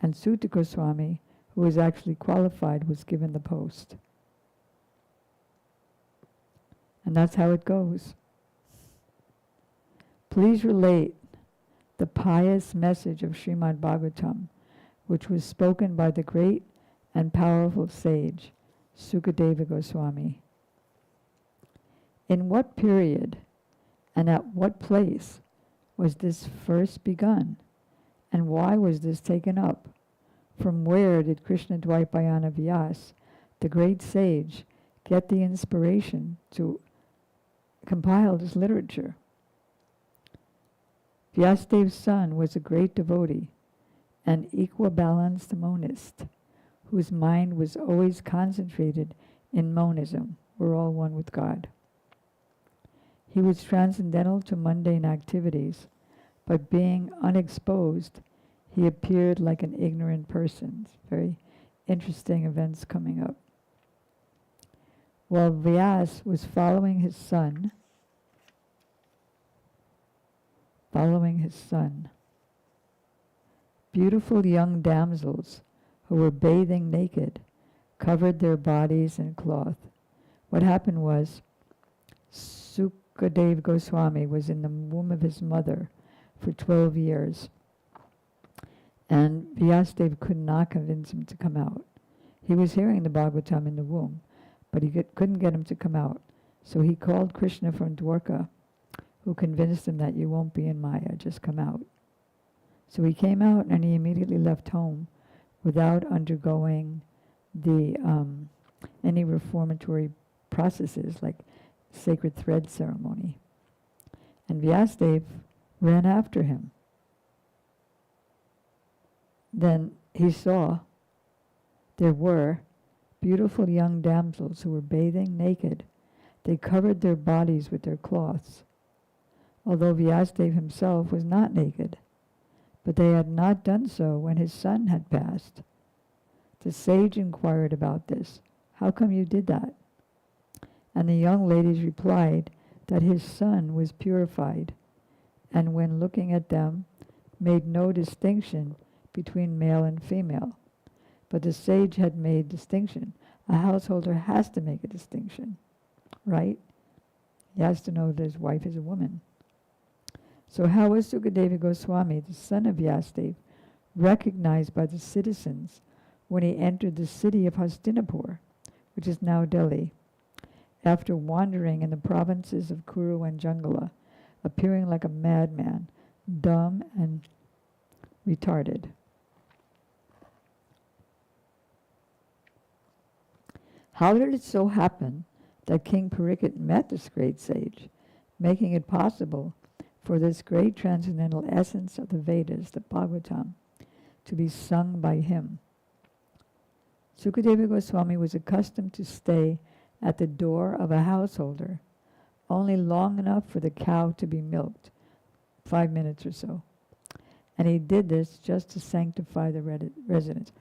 And Sutta Goswami, who was actually qualified, was given the post. And that's how it goes. Please relate the pious message of Srimad Bhagavatam, which was spoken by the great and powerful sage, Sukadeva Goswami. In what period and at what place was this first begun? And why was this taken up? From where did Krishna Dvaipayana Vyas, the great sage, get the inspiration to compile this literature? Vyasdev's son was a great devotee, an equibalanced monist, whose mind was always concentrated in monism. We're all one with God. He was transcendental to mundane activities, but being unexposed, he appeared like an ignorant person. Very interesting events coming up. While Vyas was following his son, beautiful young damsels who were bathing naked covered their bodies in cloth. What happened was, Sukadeva Goswami was in the womb of his mother for 12 years. And Vyasdev could not convince him to come out. He was hearing the Bhagavatam in the womb, but he couldn't get him to come out. So he called Krishna from Dwarka, who convinced him that you won't be in Maya, just come out. So he came out and he immediately left home without undergoing the any reformatory processes like sacred thread ceremony. And Vyasadeva ran after him. Then he saw there were beautiful young damsels who were bathing naked. They covered their bodies with their cloths, although Vyasadeva himself was not naked. But they had not done so when his son had passed. The sage inquired about this. How come you did that? And the young ladies replied that his son was purified, and when looking at them, made no distinction between male and female. But the sage had made distinction. A householder has to make a distinction, right? He has to know that his wife is a woman. So how was Sukadeva Goswami, the son of Vyasadeva, recognized by the citizens when he entered the city of Hastinapur, which is now Delhi, after wandering in the provinces of Kuru and Jangala, appearing like a madman, dumb and retarded? How did it so happen that King Parikshit met this great sage, making it possible for this great transcendental essence of the Vedas, the Bhagavatam, to be sung by him? Sukadeva Goswami was accustomed to stay at the door of a householder only long enough for the cow to be milked, 5 minutes or so. And he did this just to sanctify the residence.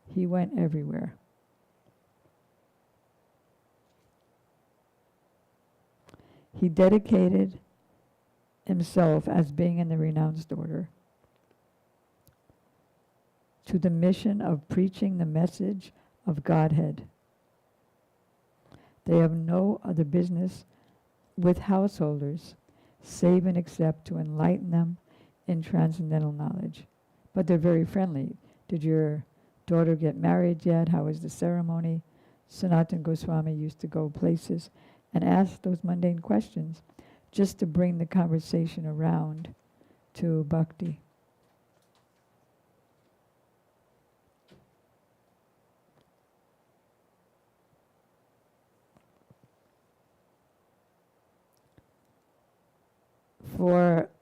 He went everywhere. He dedicated himself as being in the renounced order to the mission of preaching the message of Godhead. They have no other business with householders save and except to enlighten them in transcendental knowledge. But they're very friendly. Did your daughter get married yet? How was the ceremony? Sanatana Goswami used to go places and ask those mundane questions just to bring the conversation around to bhakti.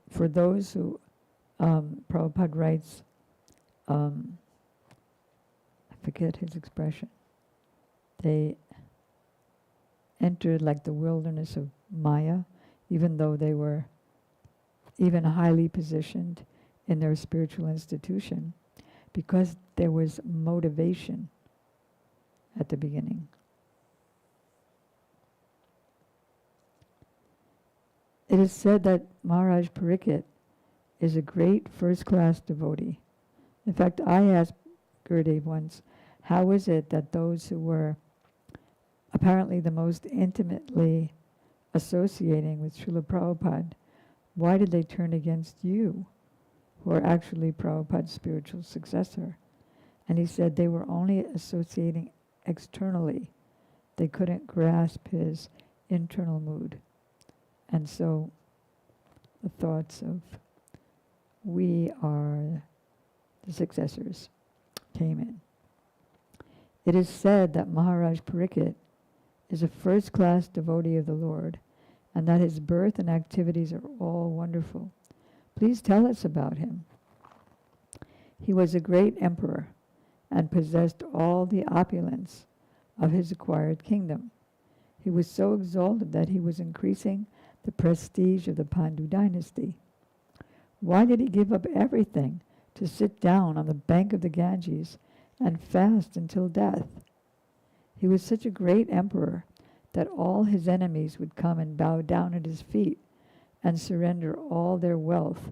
For those who, Prabhupada writes, I forget his expression, they entered like the wilderness of Maya, even though they were even highly positioned in their spiritual institution, because there was motivation at the beginning. It is said that Maharaj Parikshit is a great first-class devotee. In fact, I asked Gurudev once, how is it that those who were apparently the most intimately associating with Srila Prabhupada, why did they turn against you, who are actually Prabhupada's spiritual successor? And he said they were only associating externally. They couldn't grasp his internal mood. And so the thoughts of we are the successors came in. It is said that Maharaj Parikshit is a first-class devotee of the Lord, and that his birth and activities are all wonderful. Please tell us about him. He was a great emperor and possessed all the opulence of his acquired kingdom. He was so exalted that he was increasing the prestige of the Pandu dynasty. Why did he give up everything to sit down on the bank of the Ganges and fast until death? He was such a great emperor that all his enemies would come and bow down at his feet and surrender all their wealth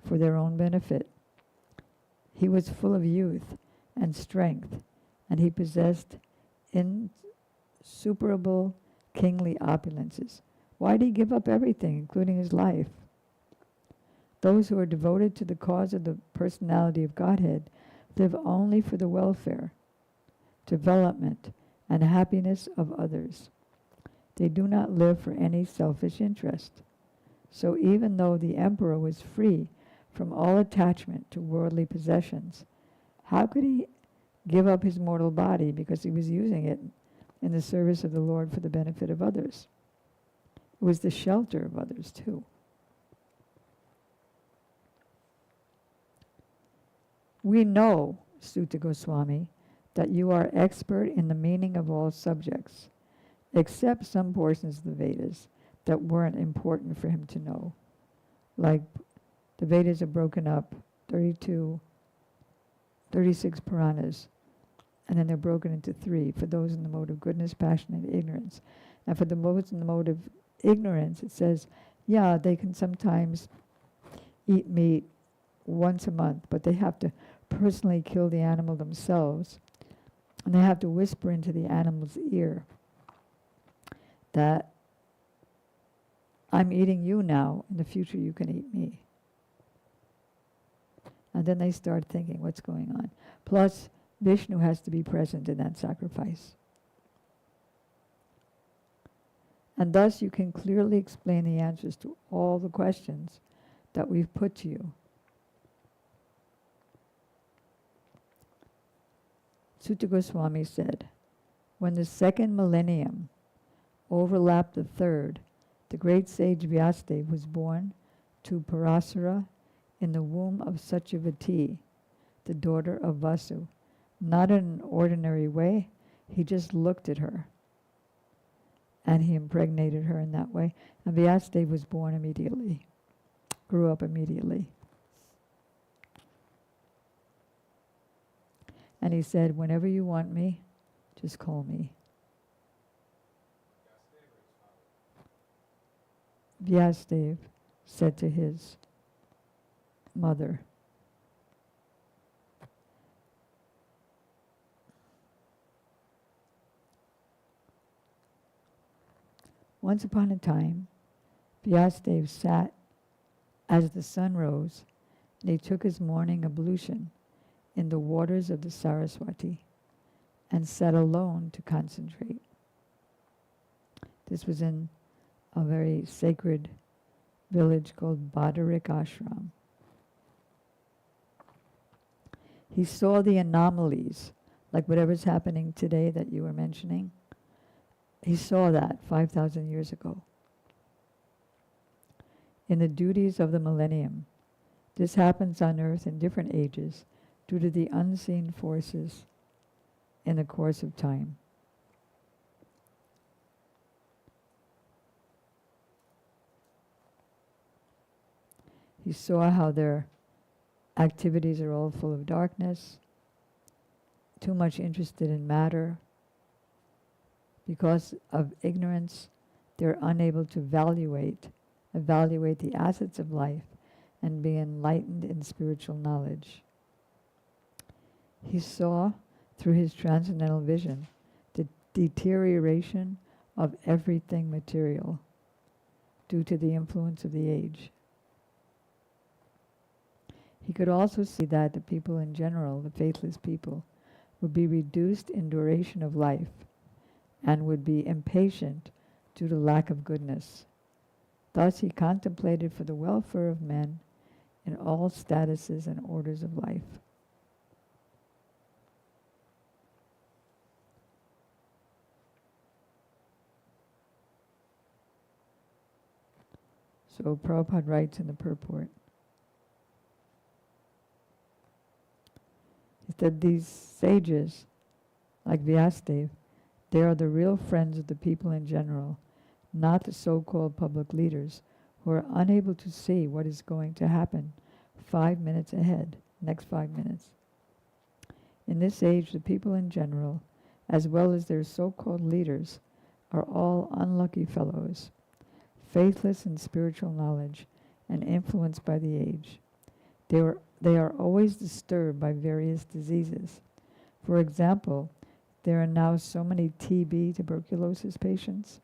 for their own benefit. He was full of youth and strength, and he possessed insuperable kingly opulences. Why did he give up everything, including his life? Those who are devoted to the cause of the personality of Godhead live only for the welfare, development, and happiness of others. They do not live for any selfish interest. So even though the emperor was free from all attachment to worldly possessions, how could he give up his mortal body because he was using it in the service of the Lord for the benefit of others. It was the shelter of others too. We know, Sutta Goswami, that you are expert in the meaning of all subjects, except some portions of the Vedas that weren't important for him to know. Like the Vedas are broken up, 36 Puranas, and then they're broken into 3, for those in the mode of goodness, passion, and ignorance. And for those in the mode of ignorance, it says, yeah, they can sometimes eat meat once a month, but they have to personally kill the animal themselves, and they have to whisper into the animal's ear that I'm eating you now, in the future you can eat me. And then they start thinking what's going on. Plus, Vishnu has to be present in that sacrifice. And thus you can clearly explain the answers to all the questions that we've put to you. Sutta Goswami said, when the second millennium overlapped the third, the great sage Vyasadeva was born to Parasara in the womb of Satyavati, the daughter of Vasu. Not in an ordinary way, he just looked at her and he impregnated her in that way. And Vyasadeva was born immediately, grew up immediately. And he said, whenever you want me, just call me. Vyasadeva said to his mother, once upon a time, Vyasadeva sat as the sun rose, and he took his morning ablution in the waters of the Saraswati and sat alone to concentrate. This was in a very sacred village called Badarik Ashram. He saw the anomalies, like whatever's happening today that you were mentioning. He saw that 5,000 years ago. In the duties of the millennium, this happens on earth in different ages due to the unseen forces in the course of time. He saw how their activities are all full of darkness, too much interested in matter. Because of ignorance, they're unable to evaluate the assets of life and be enlightened in spiritual knowledge. He saw, through his transcendental vision, the deterioration of everything material due to the influence of the age. He could also see that the people in general, the faithless people, would be reduced in duration of life and would be impatient due to lack of goodness. Thus he contemplated for the welfare of men in all statuses and orders of life. So Prabhupada writes in the purport, he said these sages, like Vyasadeva, they are the real friends of the people in general, not the so-called public leaders who are unable to see what is going to happen 5 minutes ahead, next 5 minutes. In this age, the people in general, as well as their so-called leaders, are all unlucky fellows, faithless in spiritual knowledge and influenced by the age. They are always disturbed by various diseases. For example, there are now so many TB, tuberculosis patients,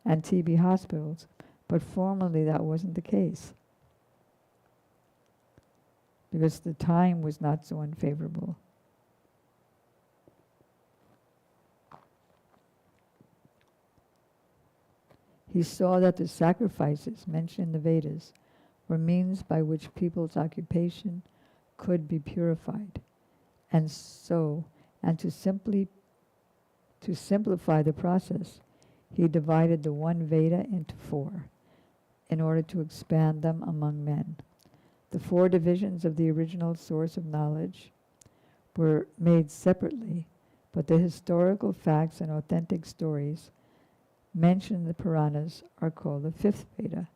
and TB hospitals, but formerly that wasn't the case because the time was not so unfavorable. He saw that the sacrifices mentioned in the Vedas were means by which people's occupation could be purified, and to simply To simplify the process, he divided the one Veda into 4 in order to expand them among men. The 4 divisions of the original source of knowledge were made separately, but the historical facts and authentic stories mentioned in the Puranas are called the 5th Veda.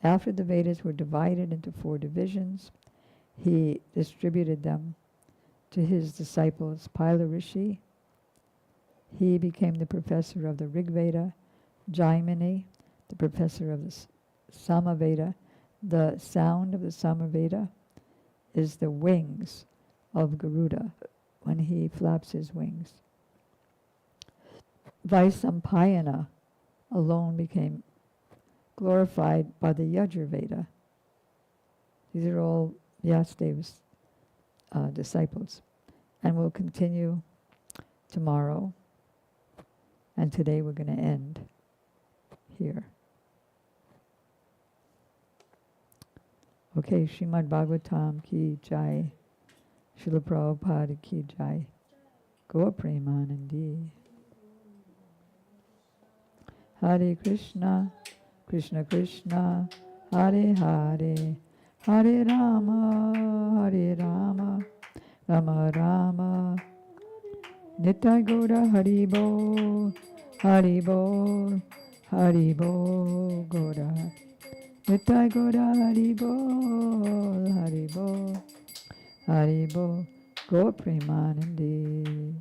After the Vedas were divided into 4 divisions, he distributed them to his disciples Pila Rishi. He became the professor of the Rig Veda, Jaimini, the professor of the Samaveda. The sound of the Samaveda is the wings of Garuda when he flaps his wings. Vaisampayana alone became glorified by the Yajurveda. These are all Vyasadev's disciples, and we'll continue tomorrow. And today we're going to end here. Okay, Srimad Bhagavatam ki jai, Srila Prabhupada ki jai, Gaur Premanandi. Hare Krishna, Krishna Krishna, Hare Hare, Hare Rama, Hare Rama, Rama Rama, Nitai Gaura Haribo, Haribo, Haribo, Gaura. Nitai Gaura Haribo, Haribo, Haribo, Gaur Premanandi.